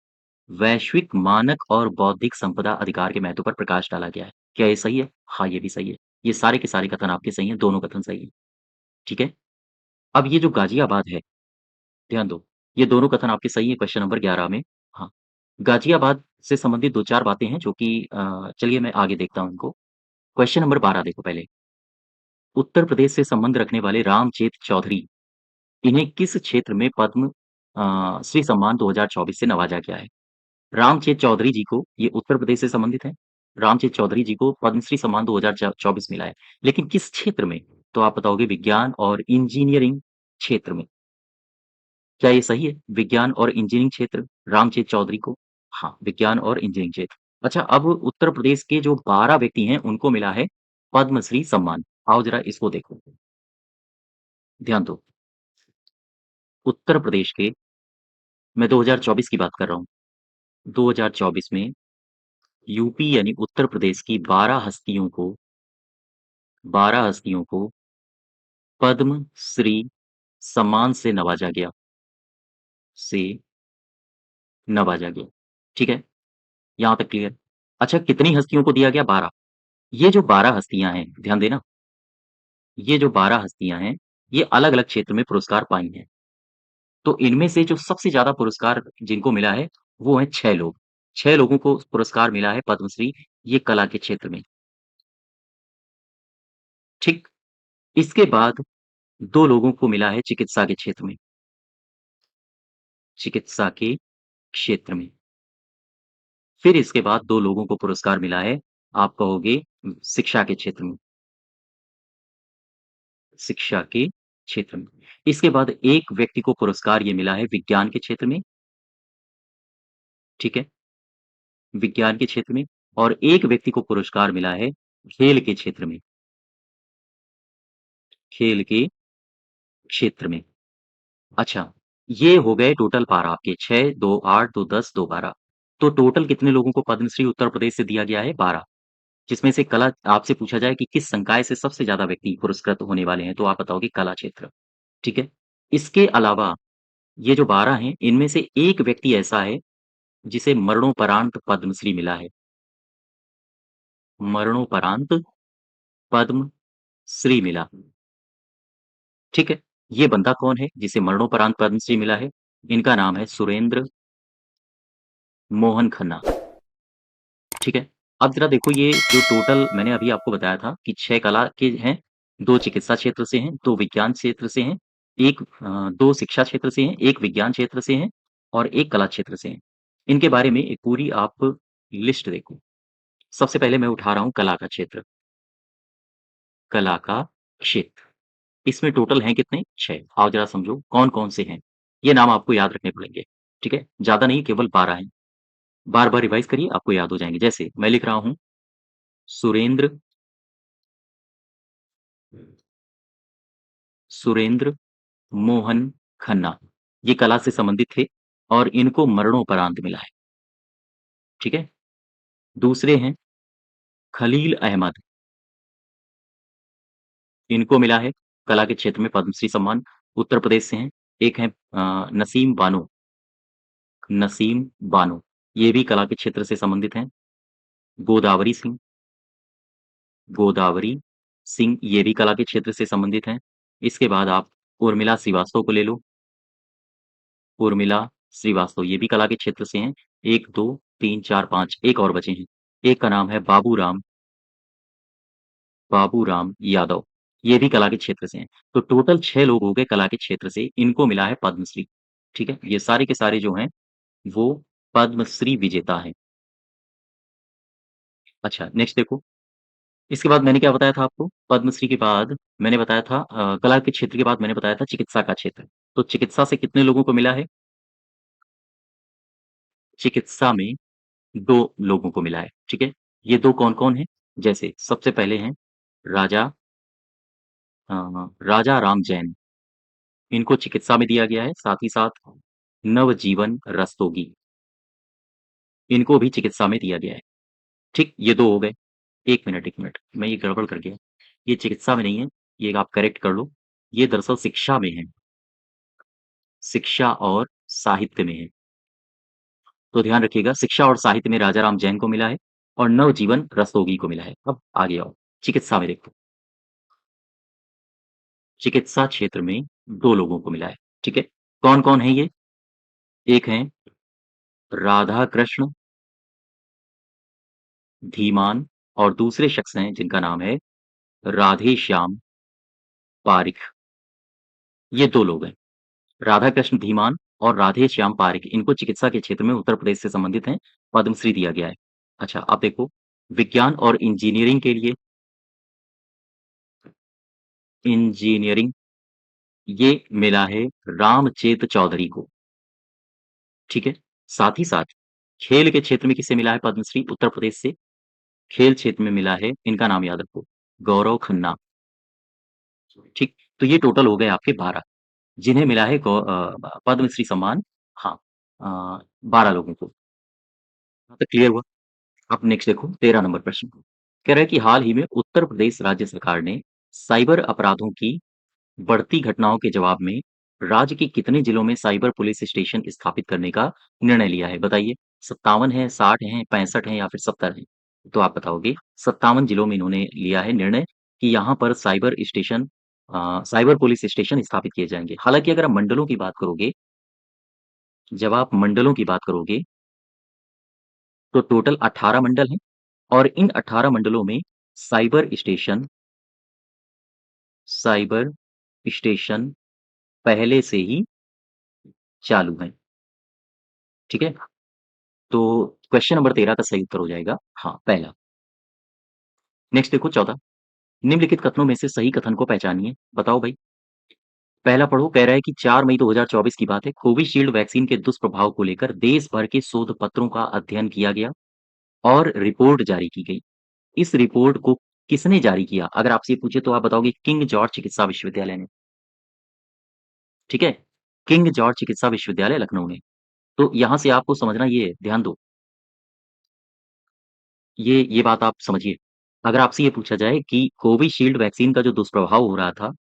वैश्विक मानक और बौद्धिक संपदा अधिकार के महत्व पर प्रकाश डाला गया है। क्या ये सही है? हाँ, ये भी सही है। ये सारे के सारे कथन आपके सही हैं, दोनों कथन सही हैं, ठीक है। अब ये जो गाजियाबाद है, ध्यान दो, ये दोनों कथन आपके सही हैं क्वेश्चन नंबर 11 में। हाँ, गाजियाबाद से संबंधित 2-4 बातें हैं जो कि चलिए मैं आगे देखता हूँ इनको। क्वेश्चन नंबर 12 देखो पहले, उत्तर प्रदेश से संबंध रखने वाले रामचेत चौधरी, इन्हें किस क्षेत्र में पद्म श्री सम्मान 2024 से नवाजा गया है? रामचेत चौधरी जी को, ये उत्तर प्रदेश से संबंधित हैं। रामचेत चौधरी जी को पद्मश्री सम्मान 2024 मिला है। लेकिन किस क्षेत्र में? तो आप बताओगे विज्ञान और इंजीनियरिंग क्षेत्र में। क्या ये सही है? विज्ञान और इंजीनियरिंग क्षेत्र रामचेत चौधरी को? हाँ, विज्ञान और इंजीनियरिंग क्षेत्र। अच्छा, अब उत्तर प्रदेश के जो 12 व्यक्ति हैं, उनको मिला है पद्मश्री सम्मान। आओ ज़रा इसको देखो, ध्यान दो। उत्तर प्रदेश के, मैं 2024 की बात कर रहा हूँ। 2024 में यूपी यानी उत्तर प्रदेश की 12 हस्तियों को पद्म श्री सम्मान से नवाजा गया, से नवाजा गया। ठीक है? यहाँ तक क्लियर? अच्छा, कितनी हस्तियों को दिया गया? 12। ये जो 12 हस्तियाँ हैं, ध्यान देना, ये जो 12 हस्तियाँ हैं, ये अलग-अलग क्षेत्र में पुरस्कार पाई हैं। तो इनमें से जो सबसे ज़्यादा पुरस्कार जिनको मिला है, वो हैं 6 लोग। 6 लोगों को पुरस्कार मिला है पद्मश्री, ये कला के क्षेत्र में। ठीक? इसके बाद 2 लोगों को मिला है चिकित्सा के क्षेत्र में, चिकित्सा के क्षेत्र में। फिर इसके बाद 2 लोगों को पुरस्कार मिला है, आप कहोगे शिक्षा के क्षेत्र में, शिक्षा के क्षेत्र में। इसके बाद एक व्यक्ति को पुरस्कार ये मिला है विज्ञान के क्षेत्र में, ठीक है? विज्ञान के क्षेत्र में, और एक व्यक्ति को पुरस्कार मिला है खेल के क्षेत्र में, खेल के क्षेत्र में। अच्छा, ये हो गए टोटल 12 आपके 6, 2 8, 2 10, 2 12। तो टोटल कितने लोगों को पद्मश्री उत्तर प्रदेश से दिया गया है? 12। जिसमें से कला, आपसे पूछा जाए कि किस संकाय से सबसे ज़्यादा व्यक्ति पुरस्कृत होने वाले हैं, तो आप बताओगे कला क्षेत्र, ठीक है? इसके अलावा ये जो 12 हैं, इनमें से एक व्यक्ति ऐसा है जिसे मरणोपरांत पद्मश्री मिला है। मरणोपरांत पद्मश्री मिला, ठीक है? ये बंदा कौन है जिसे मरणोपरांत पद्मश्री मिला है? इनका नाम है सुरेंद्र मोहन खन्ना, ठीक है? अब ज़रा देखो, ये जो टोटल मैंने अभी आपको बताया था कि 6 कला के हैं, 2 चिकित्सा क्षेत्र से हैं, 2 विज्ञान क्षेत्र से हैं, 2 शिक्षा क्षेत्र से हैं, 1 विज्ञान क्षेत्र से हैं और 1 कला क्षेत्र से हैं। इनके बारे में एक पूरी आप लिस्ट देखो। सबसे पहले मैं उठा रहा हूँ कला का क्षेत्र, कला का क्षेत्र। इसमें टोटल हैं कितने? 6। आओ ज़रा समझो कौन-कौन से हैं? ये नाम आपको याद रखने पड़ेंगे, ठीक है? ज़्यादा नहीं, केवल 12 हैं। बार-बार रिवाइज़ करिए, आपको याद हो जाएँगे। जैसे मैं लिख रहा हूँ सुरेंद्र सुरेंद्र मोहन खन्ना, ये कला से संबंधित थे और इनको मरणोपरांत मिला है, ठीक है? दूसरे हैं खलील अहमद, इनको मिला है कला के क्षेत्र में पद्मश्री सम्मान, उत्तर प्रदेश से हैं। एक हैं नसीम बानो, ये भी कला के क्षेत्र से संबंधित हैं। गोदावरी सिंह गोदावरी सिंह, ये भी कला के क्षेत्र से संबंधित हैं। इसके बाद आप उर्मिला श्रीवास्तव को ले लो, उर्मिला श्रीवास्तव, ये भी कला के क्षेत्र से हैं। 1, 2, 3, 4, 5, एक और बचे हैं। एक का नाम है बाबूराम यादव, ये भी कला के क्षेत्र से हैं। तो टोटल 6 लोग हो गए कला के क्षेत्र से, इनको मिला है पद्मश्री, ठीक है? ये सारे के सारे जो हैं, वो पद्मश्री विजेता हैं। अच्छा, नेक्स्ट देखो, इसके बाद मैंने क्या बताया था आपको? पद्मश्री के बाद मैंने बताया था कला के क्षेत्र के बाद मैंने बताया था चिकित्सा का क्षेत्र। तो चिकित्सा से कितने लोगों को मिला है? चिकित्सा में 2 लोगों को मिला है, ठीक है? ये 2 कौन-कौन हैं? जैसे सबसे पहले हैं राजा राजा राम जैन, इनको चिकित्सा में दिया गया है, साथ ही साथ नवजीवन रस्तोगी, इनको भी चिकित्सा में दिया गया है, ठीक? ये 2 हो गए। 1 मिनट, मैं ये गड़बड़ कर गया। ये चिकित्सा में नहीं है, ये आप करेक्ट कर लो। ये दरअसल शिक्षा में है, शिक्षा और साहित्य में है। तो ध्यान रखिएगा, शिक्षा और साहित्य में राजाराम जैन को मिला है और नवजीवन रस्तोगी को मिला है। अब आगे आओ, चिकित्सा में देखो। चिकित्सा क्षेत्र में 2 लोगों को मिला है, ठीक है? कौन-कौन है ये? एक हैं राधा कृष्ण धीमान और दूसरे शख्स हैं जिनका नाम है राधेश्याम पारिख। ये 2 लोग हैं। राधा कृष्ण धीमान और राधे श्याम पारिक, इनको चिकित्सा के क्षेत्र में उत्तर प्रदेश से संबंधित हैं, पद्मश्री दिया गया है। अच्छा, अब देखो विज्ञान और इंजीनियरिंग के लिए इंजीनियरिंग ये मिला है रामचेत चौधरी को, ठीक है? साथ ही साथ खेल के क्षेत्र में किसे मिला है पद्मश्री उत्तर प्रदेश से? खेल क्षेत्र में मिला है, इनका नाम याद रखो, गौरव खन्ना, ठीक? तो ये टोटल हो गए आपके 12 जिन्हें मिला है पद्मश्री सम्मान, हाँ, 12 लोगों को। यहाँ तक क्लियर हुआ? अब नेक्स्ट देखो 13 नंबर प्रश्न। कह रहा है कि हाल ही में उत्तर प्रदेश राज्य सरकार ने साइबर अपराधों की बढ़ती घटनाओं के जवाब में राज्य के कितने जिलों में साइबर पुलिस स्टेशन स्थापित करने का निर्णय लिया है? बताइए। 57 है, 60 है, 65 है या फिर 70 है? तो आप बताओगे 57 जिलों में इन्होंने लिया है निर्णय कि यहाँ पर साइबर पुलिस स्टेशन स्थापित किए जाएंगे। हालांकि अगर आप मंडलों की बात करोगे, जब आप मंडलों की बात करोगे तो टोटल 18 मंडल हैं और इन 18 मंडलों में साइबर स्टेशन साइबर स्टेशन पहले से ही चालू हैं, ठीक है? तो क्वेश्चन नंबर 13 का सही उत्तर हो जाएगा हाँ, पहला। नेक्स्ट देखो 14 निम्नलिखित कथनों में से सही कथन को पहचानिए। बताओ भाई। पहला पढ़ो, कह रहा है कि 4 मई 2024 की बात है। कोविशील्ड वैक्सीन के दुष्प्रभाव को लेकर देश भर के शोध पत्रों का अध्ययन किया गया और रिपोर्ट जारी की गई। इस रिपोर्ट को किसने जारी किया? अगर आपसे ये पूछे तो आप बताओगे किंग जॉर्ज चिकित्सा विश्वविद्यालय ने, ठीक है? किंग जॉर्ज चिकित्सा विश्वविद्यालय लखनऊ ने। तो यहाँ से आपको समझना ये है, ध्यान दो, ये बात आप समझिए। अगर आपसे ये पूछा जाए कि कोविशील्ड वैक्सीन का जो दुष्प्रभाव हो रहा था,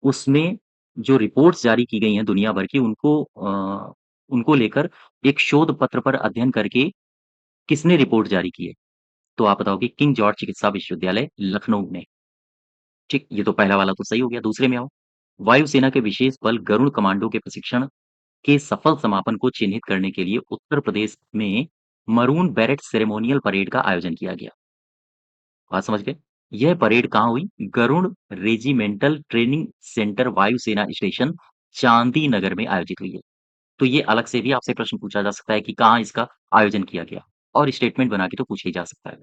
उसमें जो रिपोर्ट्स जारी की गई हैं दुनिया भर की उनको लेकर एक शोध पत्र पर अध्ययन करके किसने रिपोर्ट जारी की है? तो आप बताओगे किंग जॉर्ज चिकित्सा विश्वविद्यालय लखनऊ ने। ठीक, ये तो पहला वाला तो सही हो गया। दूसरे में आओ। वायुसेना के विशेष बल गरुड़ कमांडो के प्रशिक्षण के सफल समापन को चिन्हित करने के लिए उत्तर प्रदेश में मरून बेरेट सेरेमोनियल परेड का आयोजन किया गया। बात समझ गए? यह परेड कहाँ हुई? गरुड़ रेजिमेंटल ट्रेनिंग सेंटर वायुसेना स्टेशन चांदी नगर में आयोजित हुई है। तो ये अलग से भी आपसे प्रश्न पूछा जा सकता है कि कहाँ इसका आयोजन किया गया और स्टेटमेंट बना के तो पूछा ही जा सकता है।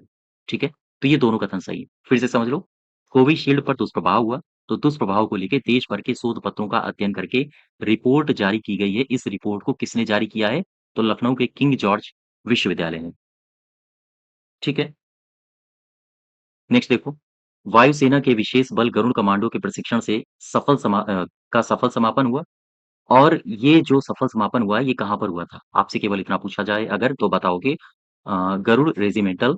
ठीक है? तो ये दोनों कथन सही है। फिर से समझ लो। कोविशील्ड पर दुष्प्रभाव हुआ, तो दुष्प्रभाव को लेके देश भर के शोध पत्रों का अध्ययन करके रिपोर्ट जारी की गई है। इस रिपोर्ट को किसने जारी किया है? तो लखनऊ के किंग जॉर्ज विश्वविद्यालय ने। ठीक है? नेक्स्ट देखो। वायुसेना के विशेष बल गरुड़ कमांडो के प्रशिक्षण से का सफल समापन हुआ और ये जो सफल समापन हुआ है, ये कहाँ पर हुआ था? आपसे केवल इतना पूछा जाए अगर तो बताओगे गरुड़ रेजिमेंटल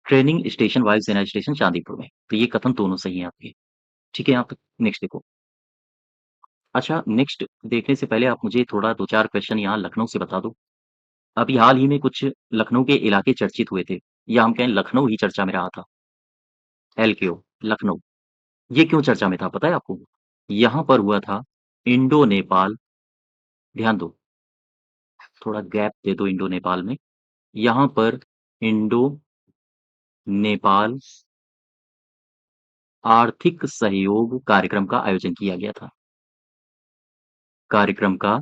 ट्रेनिंग स्टेशन वायुसेना स्टेशन चांदीपुर में। तो ये कथन दोनों सही हैं आपके। ठीक है, यहाँ तक। नेक्स्ट देखो। अच्छा, नेक्स्ट देखने से पहले आप मुझे थोड़ा 2-4 क्वेश्चन यहाँ लखनऊ से बता दो। अभी हाल ही में कुछ लखनऊ के इलाके चर्चित हुए थे या हम कहें लखनऊ ही चर्चा में रहा था। एलकेओ, लखनऊ। ये क्यों चर्चा में था पता है आपको? यहाँ पर हुआ था इंडो नेपाल, ध्यान दो, थोड़ा गैप दे दो इंडो नेपाल में। यहाँ पर इंडो नेपाल आर्थिक सहयोग कार्यक्रम का आयोजन किया गया था। कार्यक्रम का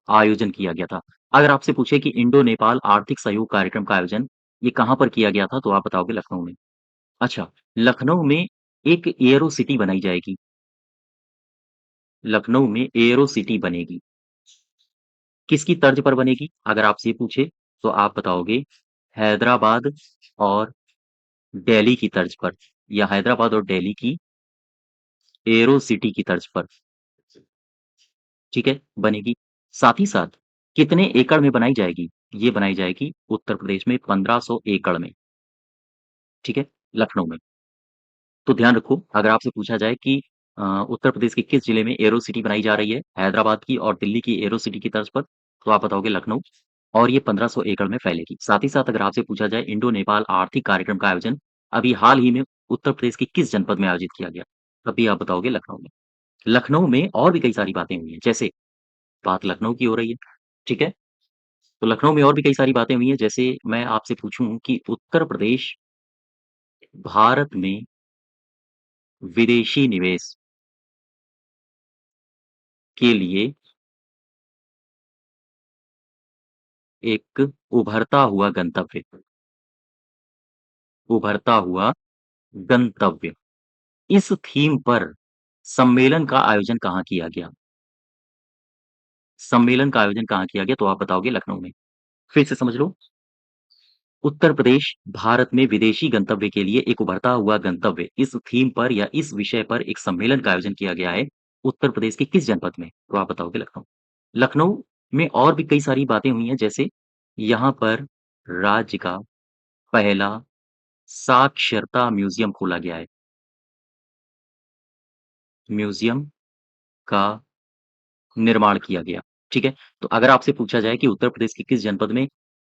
आयोजन किया गया था। अगर आपसे पूछे कि इंडो नेपाल आर्थिक सहयोग कार्यक्रम का आयोजन ये कहाँ पर किया गया था? तो आप बताओगे लखनऊ में। अच्छा, लखनऊ में एक एयरो सिटी बनाई जाएगी। लखनऊ में एयरो सिटी बनेगी। किसकी तर्ज पर बनेगी? अगर आपसे ये पूछे तो आप बताओगे हैदराबाद और दिल्ली की तर्ज पर या हैदराबाद और दिल्ली की एयरो सिटी की तर्ज पर, ठीक है, बनेगी। साथ ही साथ कितने एकड़ में बनाई जाएगी? ये बनाई जाएगी उत्तर प्रदेश में 1500 एकड़ में, ठीक है, लखनऊ में। तो ध्यान रखो, अगर आपसे पूछा जाए कि उत्तर प्रदेश के किस जिले में एयरो सिटी बनाई जा रही है, हैदराबाद की और दिल्ली की एयरो सिटी की तर्ज पर, तो आप बताओगे लखनऊ और ये 1500 एकड़ में फैलेगी। साथ ही साथ अगर आपसे पूछा जाए इंडो नेपाल आर्थिक कार्यक्रम का आयोजन अभी हाल ही में उत्तर प्रदेश के किस जनपद में आयोजित किया गया? तभी आप बताओगे लखनऊ में। लखनऊ में और भी कई सारी बातें हुई हैं, जैसे बात लखनऊ की हो रही है, ठीक है? तो लखनऊ में और भी कई सारी बातें हुई हैं, जैसे मैं आपसे पूछूँ कि उत्तर प्रदेश भारत में विदेशी निवेश के लिए एक उभरता हुआ गंतव्य, उभरता हुआ गंतव्य। इस थीम पर सम्मेलन का आयोजन कहाँ किया गया? सम्मेलन का आयोजन कहाँ किया गया? तो आप बताओगे लखनऊ में। फिर से समझ लो, उत्तर प्रदेश भारत में विदेशी गंतव्य के लिए एक उभरता हुआ गंतव्य, इस थीम पर या इस विषय पर एक सम्मेलन का आयोजन किया गया है, उत्तर प्रदेश के किस जनपद में? तो आप बताओगे लखनऊ। लखनऊ में और भी कई सारी बातें हुई हैं, जैसे यहाँ पर राज्य का पहला साक्षरता म्यूज़ियम खोला गया है। म्यूज़ियम का निर्माण किया गया, ठीक है? तो अगर आपसे पूछा जाए कि उत्तर प्रदेश के किस जनपद में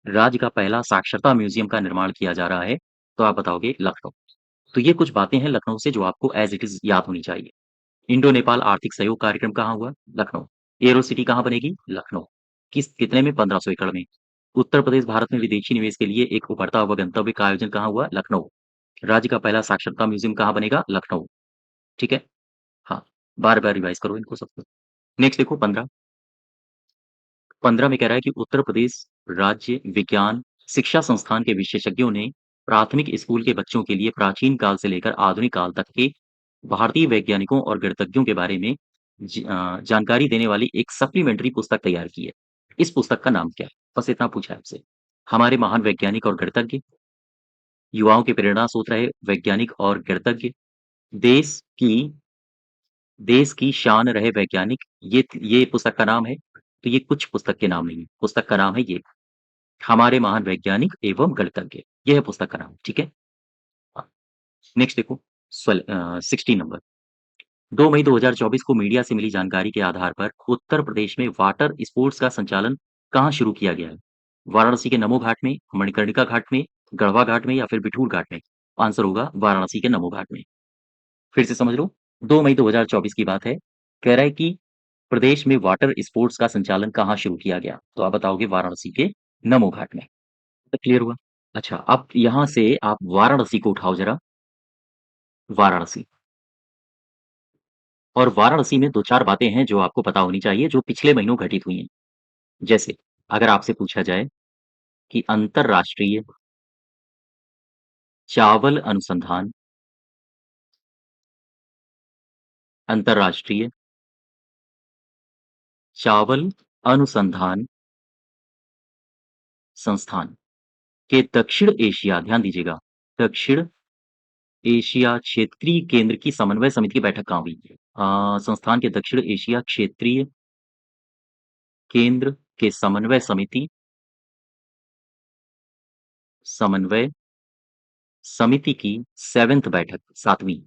राज्य का पहला साक्षरता म्यूज़ियम का निर्माण किया जा रहा है, तो आप बताओगे लखनऊ। तो ये कुछ बातें हैं लखनऊ से जो आपको एज़ इट इज़ याद होनी चाहिए। इंडो-नेपाल आर्थिक सहयोग कार्यक्रम कहाँ हुआ? लखनऊ। एयरो सिटी कहाँ बनेगी? लखनऊ। कितने में? 1500 एकड़ में। उत्तर प्रदेश भारत में विदेशी निवेश के लिए एक उभरता हुआ गंतव्य का आयोजन कहाँ हुआ? लखनऊ। राज्य का पहला साक्षरता म्यूज़ियम कहाँ बनेगा? लखनऊ। ठीक है? हाँ, बार-बार रिवाइज़ करो इनको सबको। नेक्स्ट देखो 15। 15 में कह रहा है कि उत्तर प्रदेश राज्य विज्ञान शिक्षा संस्थान के विशेषज्ञों ने प्राथमिक स्कूल के बच्चों के लिए प्राचीन काल से लेकर आधुनिक काल तक के भारतीय वैज्ञानिकों और गणितज्ञों के बारे में जानकारी देने वाली एक सप्लीमेंट्री पुस्तक तैयार की है। इस पुस्तक का नाम क्या है? बस इतना पूछा है आपसे। हमारे महान वैज्ञानिक और गणितज्ञ, युवाओं के प्रेरणा स्रोत रहे वैज्ञानिक और गणितज्ञ, देश की देश की शान रहे वैज्ञानिक, ये पुस्तक का नाम है। तो ये कुछ पुस्तक के नाम नहीं है। पुस्तक का नाम है ये, हमारे महान वैज्ञानिक एवं गणितज्ञ। ये है पुस्तक का नाम, ठीक है? हाँ, नेक्स्ट देखो 16 नंबर। 2 मई 2024 को मीडिया से मिली जानकारी के आधार पर उत्तर प्रदेश में वाटर स्पोर्ट्स का संचालन कहाँ शुरू किया गया है? वाराणसी के नमो घाट में, मणिकर्णिका घाट में, गढ़वा घाट में या फिर बिठूर घाट में? आंसर होगा वाराणसी के नमो घाट में। फिर से समझ लो, 2 मई 2024 की बात है। कह रहा है कि प्रदेश में वाटर स्पोर्ट्स का संचालन कहाँ शुरू किया गया? तो आप बताओगे वाराणसी के नमो घाट में। तो क्लियर हुआ? अच्छा, अब यहाँ से आप वाराणसी को उठाओ ज़रा, वाराणसी। और वाराणसी में 2-4 बातें हैं जो आपको पता होनी चाहिए, जो पिछले महीनों घटित हुई हैं। जैसे अगर आपसे पूछा जाए कि अंतर्राष्ट्रीय चावल अनुसंधान, अंतर्राष्ट्रीय चावल अनुसंधान संस्थान के दक्षिण एशिया, ध्यान दीजिएगा, दक्षिण एशिया क्षेत्रीय केंद्र की समन्वय समिति की बैठक कहाँ हुई? संस्थान के दक्षिण एशिया क्षेत्रीय केंद्र के समन्वय समिति की 7th बैठक, 7वीं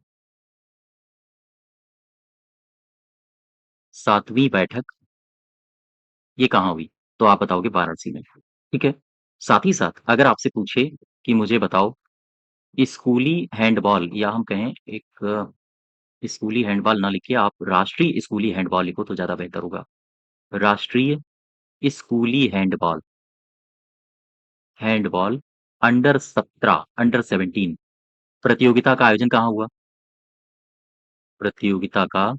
बैठक, ये कहाँ हुई? तो आप बताओगे वाराणसी में, ठीक है? साथ ही साथ अगर आपसे पूछे कि मुझे बताओ स्कूली हैंडबॉल, या हम कहें एक स्कूली हैंडबॉल ना लिखिए आप, राष्ट्रीय स्कूली हैंडबॉल लिखो तो ज़्यादा बेहतर होगा। राष्ट्रीय स्कूली हैंडबॉल, हैंडबॉल अंडर 17, अंडर 17 प्रतियोगिता का आयोजन कहाँ हुआ? प्रतियोगिता का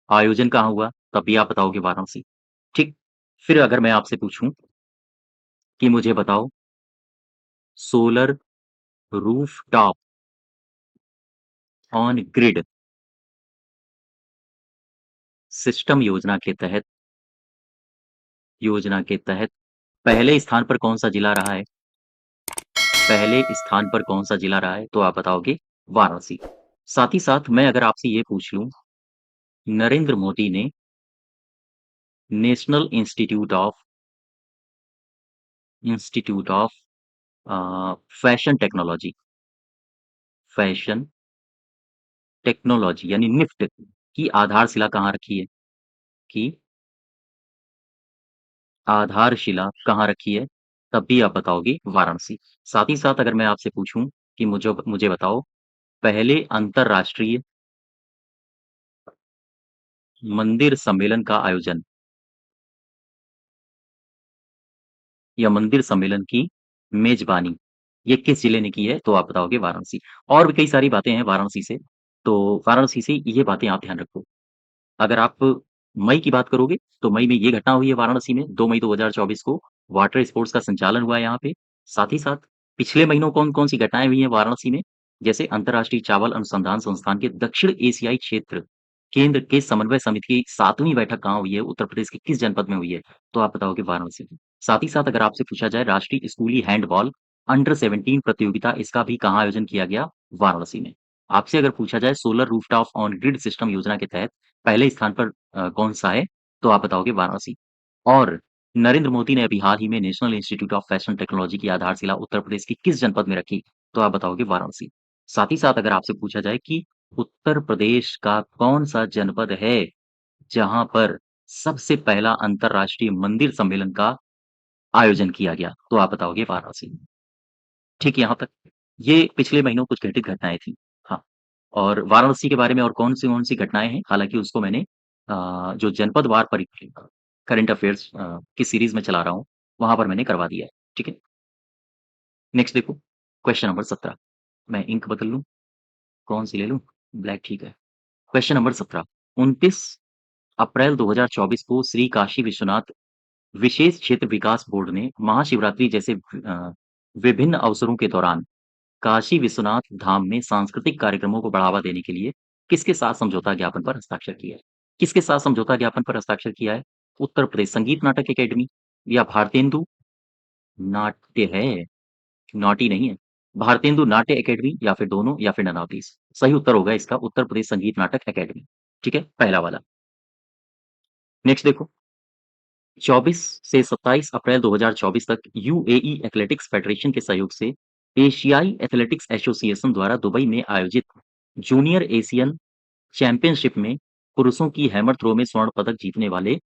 आयोजन कहाँ हुआ? तब भी आप बताओगे वाराणसी, ठीक? फिर अगर मैं आपसे पूछूँ कि मुझे बताओ solar rooftop on grid system योजना के तहत पहले स्थान पर कौन-सा जिला रहा है? पहले स्थान पर कौन-सा जिला रहा है? तो आप बताओगे वाराणसी। साथ ही साथ मैं अगर आपसे ये पूछ लूँ, नरेंद्र मोदी ने national institute of fashion technology यानी निफ्ट की आधारशिला कहाँ रखी है? की आधारशिला कहाँ रखी है? तब भी आप बताओगे वाराणसी। साथ ही साथ अगर मैं आपसे पूछूँ कि मुझे मुझे बताओ पहले अंतर्राष्ट्रीय मंदिर सम्मेलन का आयोजन या मंदिर सम्मेलन की मेज़बानी, ये किस ज़िले ने की है? तो आप बताओगे वाराणसी। और भी कई सारी बातें हैं वाराणसी से, तो वाराणसी से ये बातें आप ध्यान रखो। अगर आप मई की बात करोगे, तो मई में ये घटना हुई है वाराणसी में 2 मई 2024 को, वाटर स्पोर्ट्स का संचालन हुआ है यहाँ पे। साथ ही साथ पिछले महीनों कौन-कौन सी घटनाएँ हुई हैं वाराणसी में, जैसे अंतर्राष्ट्रीय चावल अनुसंधान संस्थान के दक्षिण एशियाई क्षेत्र केंद्र के समन्वय समिति की 7वीं बैठक कहाँ हुई है? उत्तर प्रदेश के किस जनपद में हुई है? तो आप बताओगे वाराणसी में। साथ ही साथ अगर आपसे पूछा जाए राष्ट्रीय स्कूली हैंडबॉल अंडर 17 प्रतियोगिता इसका भी कहाँ आयोजन किया गया? वाराणसी में। आपसे अगर पूछा जाए solar rooftop on grid system योजना के तहत पहले स्थान पर कौन-सा है? तो आप बताओगे वाराणसी। और नरेंद्र मोदी ने अभी हाल ही में national institute of fashion technology की आधारशिला उत्तर प्रदेश के किस जनपद में रखी? तो आप बताओगे वाराणसी। साथ ही साथ अगर आपसे पूछा जाए कि उत्तर प्रदेश का कौन-सा जनपद है, जहाँ पर सबसे पहला अंतर्राष्ट्रीय मंदिर सम्मेलन का आयोजन किया गया? तो आप बताओगे वाराणसी। ठीक यहाँ तक, ये पिछले महीनों कुछ घटित घटनाएँ थी। हाँ, और वाराणसी के बारे में और कौन सी घटनाएँ हैं, हालाँकि उसको मैंने जो जनपदवार करंट अफ़ेयर्स की सीरीज़ में चला रहा हूँ, वहाँ पर मैंने करवा दिया है। ठीक है? नेक्स्ट देखो, क्वेश्चन नंबर 17। मैं इंक बदल लूँ, कौन-सी ले लूँ? ब्लैक ठीक है। क्वेश्चन नंबर 17, 29 अप्रैल 2024 को श्री काशी विश्वनाथ विशेष क्षेत्र विकास बोर्ड ने महाशिवरात्रि जैसे विभिन्न अवसरों के दौरान काशी विश्वनाथ धाम में सांस्कृतिक कार्यक्रमों को बढ़ावा देने के लिए किसके साथ समझौता ज्ञापन पर हस्ताक्षर किया है? किसके साथ समझौता ज्ञापन पर हस्ताक्षर किया है? उत्तर प्रदेश संगीत नाटक अकेडमी या भारतेंदु नाट्य है, नॉटी नहीं है। भारतेंदु नाट्य अकेडमी या फिर दोनों या फिर नन ऑफ दीज़। सही उत्तर होगा इसका उत्तर प्रदेश संगीत नाटक अकेडमी। ठीक है? पहला वाला। नेक्स्ट देखो 24 से 27 अप्रैल 2024 तक यूएई एथलेटिक्स फेडरेशन के सहयोग से एशियाई एथलेटिक्स एसोसिएशन द्वारा दुबई में आयोजित जूनियर एशियन चैंपियनशिप में पुरुषों की हैमर थ्रो में स्वर्ण पदक जीतने वाले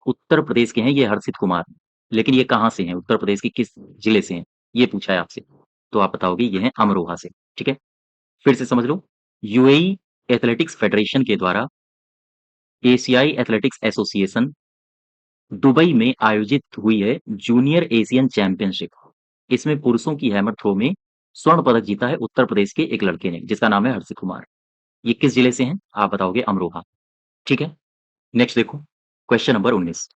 उत्तर प्रदेश के हैं ये हर्षित कुमार। लेकिन ये कहाँ से हैं? उत्तर प्रदेश के किस जिले से हैं? ये पूछा है आपसे। तो आप बताओगे ये हैं अमरोहा से। ठीक है? फिर से समझ लो। यूएई एथलेटिक्स फेडरेशन के द्वारा एशियाई एथलेटिक्स एसोसिएशन दुबई में आयोजित हुई है जूनियर एशियन चैंपियनशिप। इसमें पुरुषों की हैमर थ्रो में स्वर्ण पदक जीता है उत्तर प्रदेश के एक लड़के ने, जिसका नाम है हर्षित कुमार। ये किस जिले से हैं? आप बताओगे अमरोहा। ठीक है? नेक्स्ट देखो, क्वेश्चन नंबर 19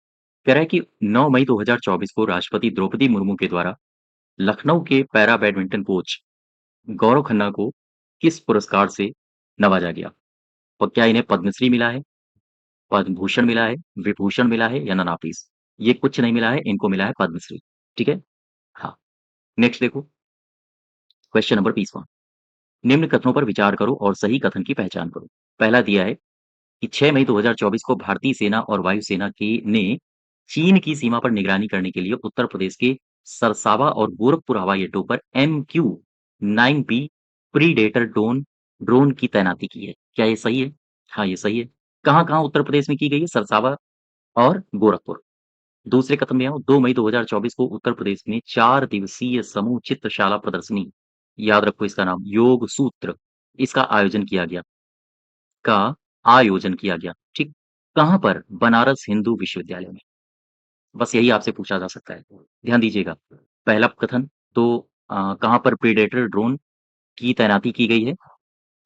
कह रहा है कि 9 मई 2024 को राष्ट्रपति द्रौपदी मुर्मू के द्वारा लखनऊ के para badminton coach Gaurav Khanna को किस पुरस्कार से नवाजा गया? और क्या इन्हें पद्मश्री मिला है, पद्म भूषण मिला है, विभूषण मिला है या नन ऑफ दीज़? ये कुछ नहीं मिला है, इनको मिला है पद्मश्री। ठीक है? हाँ, नेक्स्ट देखो, क्वेश्चन नंबर 20वां निम्न कथनों पर विचार करो और सही कथन की पहचान करो। पहला दिया है कि 6 मई 2024 को भारतीय सेना और वायुसेना की ने चीन की सीमा पर निगरानी करने के लिए उत्तर प्रदेश के सरसावा और गोरखपुर हवाई अड्डों पर MQ-9B प्रीडेटर ड्रोन की तैनाती की है। क्या ये सही है? हाँ, ये सही है। कहाँ-कहाँ उत्तर प्रदेश में की गई है? सरसावा और गोरखपुर। दूसरे कथन में आओ 2 मई 2024 को उत्तर प्रदेश में 4 दिवसीय समूह चित्रशाला प्रदर्शनी, याद रखो इसका नाम योग सूत्र, इसका आयोजन किया गया, ठीक? कहाँ पर? बनारस हिंदू विश्वविद्यालय में। बस यही आपसे पूछा जा सकता है। ध्यान दीजिएगा। पहला कथन तो कहाँ पर प्रीडेटर ड्रोन की तैनाती की गई है?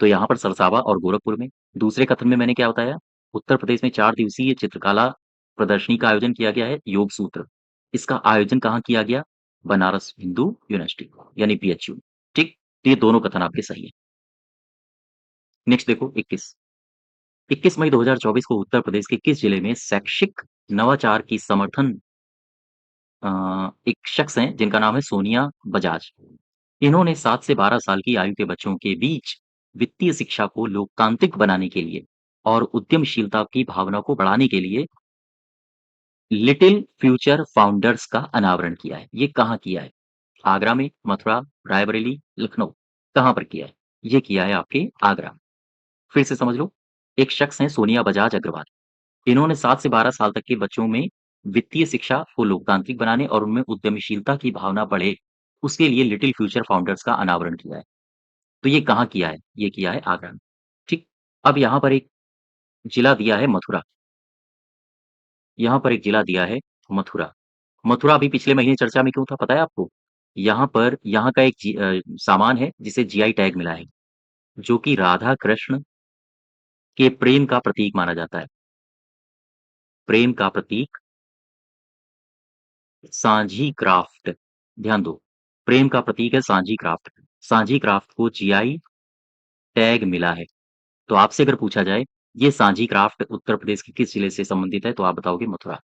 तो यहाँ पर सरसावा और गोरखपुर में। दूसरे कथन में मैंने क्या बताया? उत्तर प्रदेश में 4 दिवसीय चित्रकला प्रदर्शनी का आयोजन किया गया है, योग सूत्र। इसका आयोजन कहाँ किया गया? बनारस हिंदू यूनिवर्सिटी यानी बीएचयू, ठीक? तो ये दोनों कथन आपके सही हैं। नेक्स्ट देखो 21 21 मई 2024 को उत्तर प्रदेश के किस जिले में शैक्षिक नवाचार की समर्थन एक शख्स हैं जिनका नाम है सोनिया बजाज। इन्होंने 7 से 12 साल की आयु के बच्चों के बीच वित्तीय शिक्षा को लोकतांत्रिक बनाने के लिए और उद्यमशीलता की भावना को बढ़ाने के लिए लिटिल फ्यूचर फाउंडर्स का अनावरण किया है। ये कहाँ किया है? आगरा में, मथुरा, रायबरेली, लखनऊ। कहाँ पर किया है? ये किया है आपके आगरा में। फिर से समझ लो, एक शख्स हैं सोनिया बजाज अग्रवाल। इन्होंने 7 से 12 साल तक के बच्चों में वित्तीय शिक्षा को लोकतांत्रिक बनाने और उनमें उद्यमशीलता की भावना बढ़े, उसके लिए लिटिल फ्यूचर फाउंडर्स का अनावरण किया है। तो ये कहाँ किया है? ये किया है आगरा में। ठीक? अब यहाँ पर एक जिला दिया है मथुरा। यहाँ पर एक जिला दिया है मथुरा। मथुरा अभी पिछले महीने चर्चा में क्यों था पता है आपको? यहाँ पर यहाँ का एक सामान है जिसे जीआई टैग मिला है, जो कि राधा कृष्ण के प्रेम का प्रतीक माना जाता है। प्रेम का प्रतीक सांझी क्राफ्ट, ध्यान दो, प्रेम का प्रतीक है सांझी क्राफ्ट। सांझी क्राफ्ट को जीआई टैग मिला है। तो आपसे अगर पूछा जाए, ये सांझी क्राफ्ट उत्तर प्रदेश के किस जिले से संबंधित है? तो आप बताओगे मथुरा।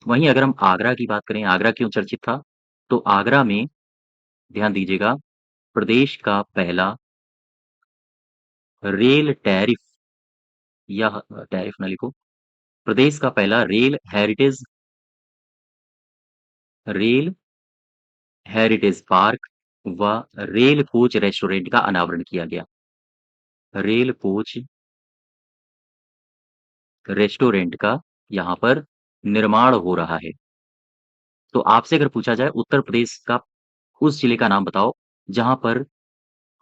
वहीं अगर हम आगरा की बात करें, आगरा क्यों चर्चित था? तो आगरा में ध्यान दीजिएगा, प्रदेश का पहला रेल टैरिफ या टैरिफ ना लिखो, प्रदेश का पहला रेल हेरिटेज पार्क व रेल कोच रेस्टोरेंट का अनावरण किया गया। रेल कोच रेस्टोरेंट का यहाँ पर निर्माण हो रहा है। तो आपसे अगर पूछा जाए उत्तर प्रदेश का उस जिले का नाम बताओ, जहाँ पर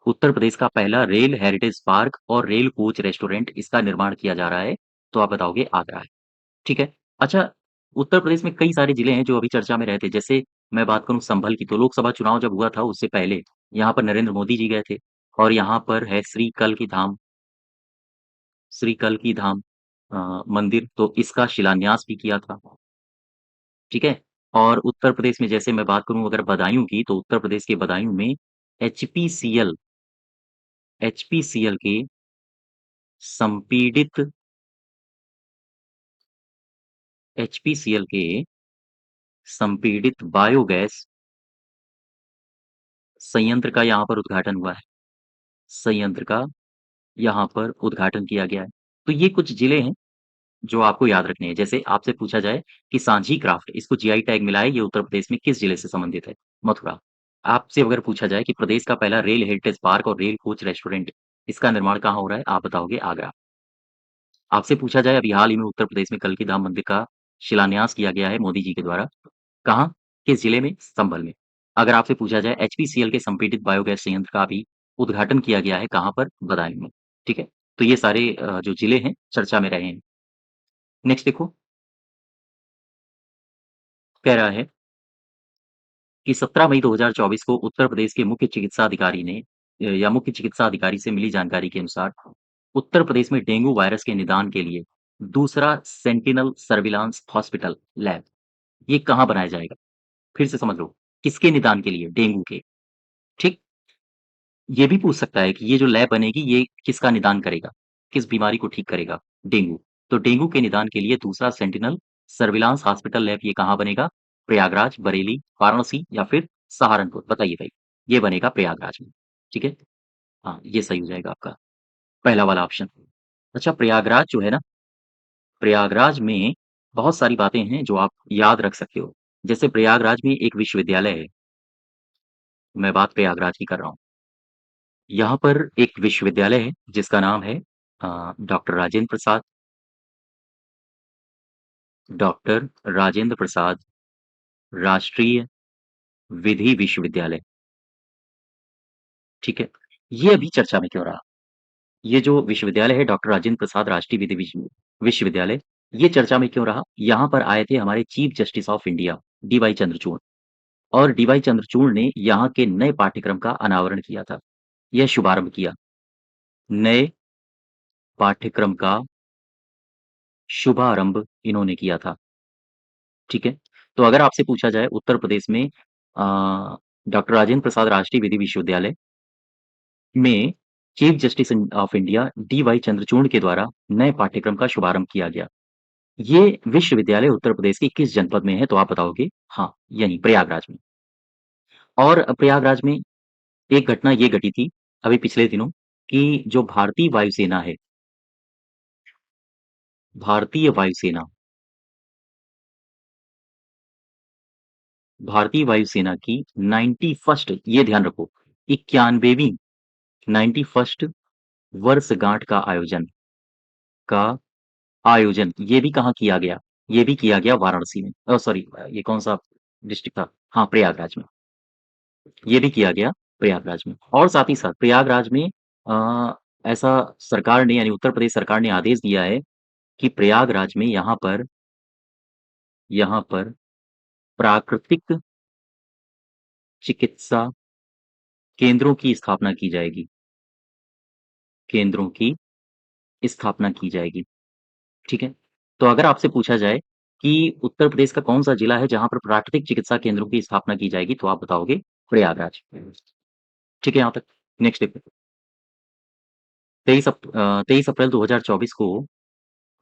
उत्तर प्रदेश का पहला रेल हेरिटेज पार्क और रेल कोच रेस्टोरेंट इसका निर्माण किया जा रहा है, तो आप बताओगे आगरा है। ठीक है। अच्छा, उत्तर प्रदेश में कई सारे जिले हैं जो अभी चर्चा में रहे थे। जैसे मैं बात करूँ संभल की, तो लोकसभा चुनाव जब हुआ था उससे पहले यहाँ पर नरेंद्र मोदी जी गए थे और यहाँ पर है श्री कल की धाम मंदिर, तो इसका शिलान्यास भी किया था। ठीक है। और उत्तर प्रदेश में जैसे मैं बात करूँ अगर बदायूं की, तो उत्तर प्रदेश के बदायूं में एचपीसीएल एचपीसीएल के संपीड़ित एचपीसीएल के संपीड़ित बायोगैस संयंत्र का यहाँ पर उद्घाटन हुआ है। संयंत्र का यहाँ पर उद्घाटन किया गया है। तो ये कुछ जिले हैं जो आपको याद रखने हैं। जैसे आपसे पूछा जाए कि सांझी क्राफ्ट इसको जीआई टैग मिला है, ये उत्तर प्रदेश में किस जिले से संबंधित है? मथुरा। आपसे अगर पूछा जाए कि प्रदेश का पहला रेल हेरिटेज पार्क और रेल कोच रेस्टोरेंट इसका निर्माण कहाँ हो रहा है? आप बताओगे आगरा। आपसे पूछा जाए अभी हाल ही में उत्तर प्रदेश में कल्कि धाम मंदिर का शिलान्यास किया गया है मोदी जी के द्वारा, कहाँ? किस जिले में? संभल में। अगर आपसे पूछा जाए एचपीसीएल के संपीड़ित बायोगैस संयंत्र का भी उद्घाटन किया गया है, कहाँ पर? बदायूं में। ठीक है? तो ये सारे जो जिले हैं चर्चा में रहे हैं। नेक्स्ट देखो, कह रहा है कि 17 मई 2024 को उत्तर प्रदेश के मुख्य चिकित्सा अधिकारी ने या मुख्य चिकित्सा अधिकारी से मिली जानकारी के अनुसार उत्तर प्रदेश में डेंगू वायरस के निदान के लिए दूसरा सेंटिनल सर्विलांस हॉस्पिटल लैब ये कहाँ बनाया जाएगा? फिर से समझ लो, किसके निदान के लिए? डेंगू के। ठीक। ये भी पूछ सकता है कि ये जो लैब बनेगी ये किसका निदान करेगा? किस बीमारी को ठीक करेगा? डेंगू। तो डेंगू के निदान के लिए दूसरा सेंटिनल सर्विलांस हॉस्पिटल लैब ये कहाँ बनेगा? प्रयागराज, बरेली, वाराणसी या फिर सहारनपुर? बताइए भाई। ये बनेगा प्रयागराज में। ठीक है? हाँ, ये सही हो जाएगा आपका पहला वाला ऑप्शन। अच्छा, प्रयागराज जो है ना, प्रयागराज में बहुत सारी बातें हैं जो आप याद रख सकते हो। जैसे प्रयागराज में एक विश्वविद्यालय है, मैं बात प्रयागराज की कर रहा हूँ। यहाँ पर एक विश्वविद्यालय है जिसका नाम है डॉक्टर राजेंद्र प्रसाद डॉक्टर राजेंद्र प्रसाद राष्ट्रीय विधि विश्वविद्यालय। ठीक है। ये अभी चर्चा में क्यों रहा? ये जो विश्वविद्यालय है डॉक्टर राजेंद्र प्रसाद राष्ट्रीय विधि विश्वविद्यालय, ये चर्चा में क्यों रहा? यहाँ पर आए थे हमारे chief justice of India D Y Chandrachud, और डीवाई चंद्रचूड़ ने यहाँ के नए पाठ्यक्रम का अनावरण किया था। यह शुभारंभ किया, नए पाठ्यक्रम का शुभारंभ इन्होंने किया था। ठीक है। तो अगर आपसे पूछा जाए उत्तर प्रदेश में डॉक्टर राजेंद्र प्रसाद राष्ट्रीय विधि विश्वविद्यालय में chief justice of India D Y Chandrachud के द्वारा नए पाठ्यक्रम का शुभारंभ किया गया। ये विश्वविद्यालय उत्तर प्रदेश के किस जनपद में है? तो आप बताओगे हाँ, यहीं प्रयागराज में। और प्रयागराज में एक घटना ये घटी थी अभी पिछले दिनों कि जो भारतीय वायुसेना भारतीय वायुसेना की 91st, ये ध्यान रखो, 91वीं 91st वर्षगांठ का आयोजन ये भी कहाँ किया गया? ये भी किया गया वाराणसी में। सॉरी, ये कौन सा डिस्ट्रिक्ट था? हाँ, प्रयागराज में। ये भी किया गया प्रयागराज में। और साथ ही साथ प्रयागराज में ऐसा सरकार ने यानी उत्तर प्रदेश सरकार ने आदेश दिया है कि प्रयागराज में यहाँ पर प्राकृतिक चिकित्सा केंद्रों की स्थापना की जाएगी। केंद्रों की स्थापना की जाएगी। ठीक है। तो अगर आपसे पूछा जाए कि उत्तर प्रदेश का कौन-सा जिला है जहाँ पर प्राकृतिक चिकित्सा केंद्रों की स्थापना की जाएगी? तो आप बताओगे प्रयागराज। ठीक है यहाँ तक? नेक्स्ट देखो 23 अप्रैल 2024 को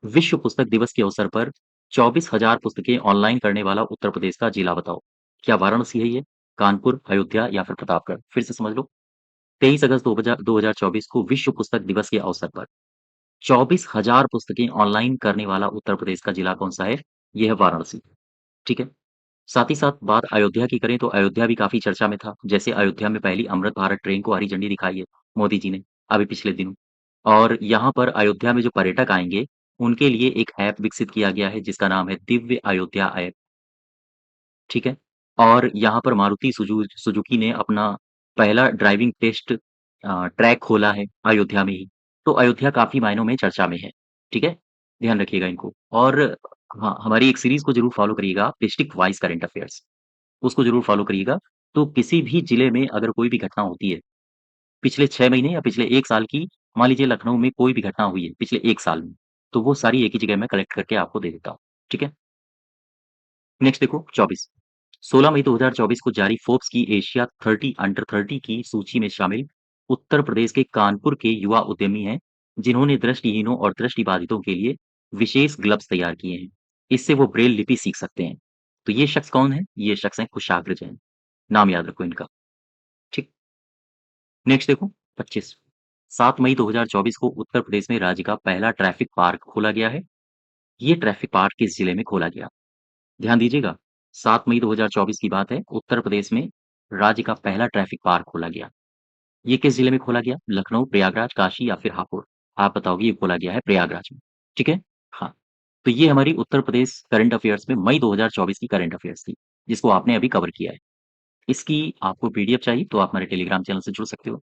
विश्व पुस्तक दिवस के अवसर पर 24,000 पुस्तकें ऑनलाइन करने वाला उत्तर प्रदेश का जिला बताओ। क्या वाराणसी है ये? कानपुर, अयोध्या या फिर प्रतापगढ़? फिर से समझ लो। 23 अगस्त 2024 को विश्व पुस्तक दिवस के अवसर पर 24,000 पुस्तकें ऑनलाइन करने वाला उत्तर प्रदेश का जिला कौन-सा है? ये है वाराणसी। ठीक है? साथ ही साथ बात अयोध्या की करें तो अयोध्या भी काफ़ी चर्चा में था। जैसे अयोध्या में पहली अमृत भारत ट्रेन को हरी झंडी दिखाई है मोदी जी ने, अभी पिछले दिनों। और यहाँ पर अयोध्या में जो पर्यटक आएँगे, उनके लिए एक ऐप विकसित किया गया है जिसका नाम है दिव्य अयोध्या ऐप, ठीक है? और यहाँ पर मारुति सुजुकी ने अपना पहला ड्राइविंग टेस्ट ट्रैक खोला है अयोध्या में ही। तो अयोध्या काफ़ी मायनों में चर्चा में है, ठीक है? ध्यान रखिएगा इनको। और हाँ, हमारी एक सीरीज़ को ज़रूर फ़ॉलो करिएगा डिस्ट्रिक्ट वाइज़ करंट अफ़ेयर्स, उसको ज़रूर फ़ॉलो करिएगा। तो किसी भी जिले में अगर कोई भी घटना होती है, पिछले 6 महीने या पिछले 1 साल की, मान लीजिए लखनऊ में कोई भी घटना हुई है पिछले 1 साल में, तो वो सारी एक ही जगह मैं कलेक्ट करके आपको दे देता हूँ, ठीक है? नेक्स्ट देखो 24 16 मई 2024 को जारी फोर्ब्स की एशिया 30 अंडर 30 की सूची में शामिल उत्तर प्रदेश के कानपुर के युवा उद्यमी हैं, जिन्होंने दृष्टिहीनों और दृष्टिबाधितों के लिए विशेष ग्लव्स तैयार किए हैं। इससे वो ब्रेल लिपि सीख सकते हैं। तो ये शख्स कौन है? ये शख्स हैं कुशाग्र जैन। नाम याद रखो इनका, ठीक? नेक्स्ट देखो 25 7 मई 2024 को उत्तर प्रदेश में राज्य का पहला ट्रैफिक पार्क खोला गया है। ये ट्रैफिक पार्क किस जिले में खोला गया? ध्यान दीजिएगा, 7 मई 2024 की बात है, उत्तर प्रदेश में राज्य का पहला ट्रैफिक पार्क खोला गया। ये किस जिले में खोला गया? लखनऊ, प्रयागराज, काशी या फिर हापुड़? आप बताओगे ये खोला गया है प्रयागराज में, ठीक है? हाँ, तो ये हमारी उत्तर प्रदेश करंट अफेयर्स में मई 2024 की करंट अफेयर्स थी, जिसको आपने अभी कवर किया है। इसकी आपको पीडीएफ चाहिए तो आप हमारे टेलीग्राम चैनल से जुड़ सकते हो,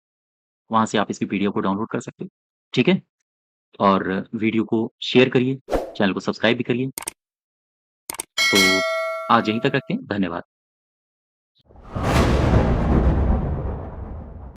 वहाँ से आप इसकी पीडीएफ को डाउनलोड कर सकते हो, ठीक है? और वीडियो को शेयर करिए, चैनल को सब्सक्राइब भी करिए। तो आज यहीं तक रखते हैं, धन्यवाद।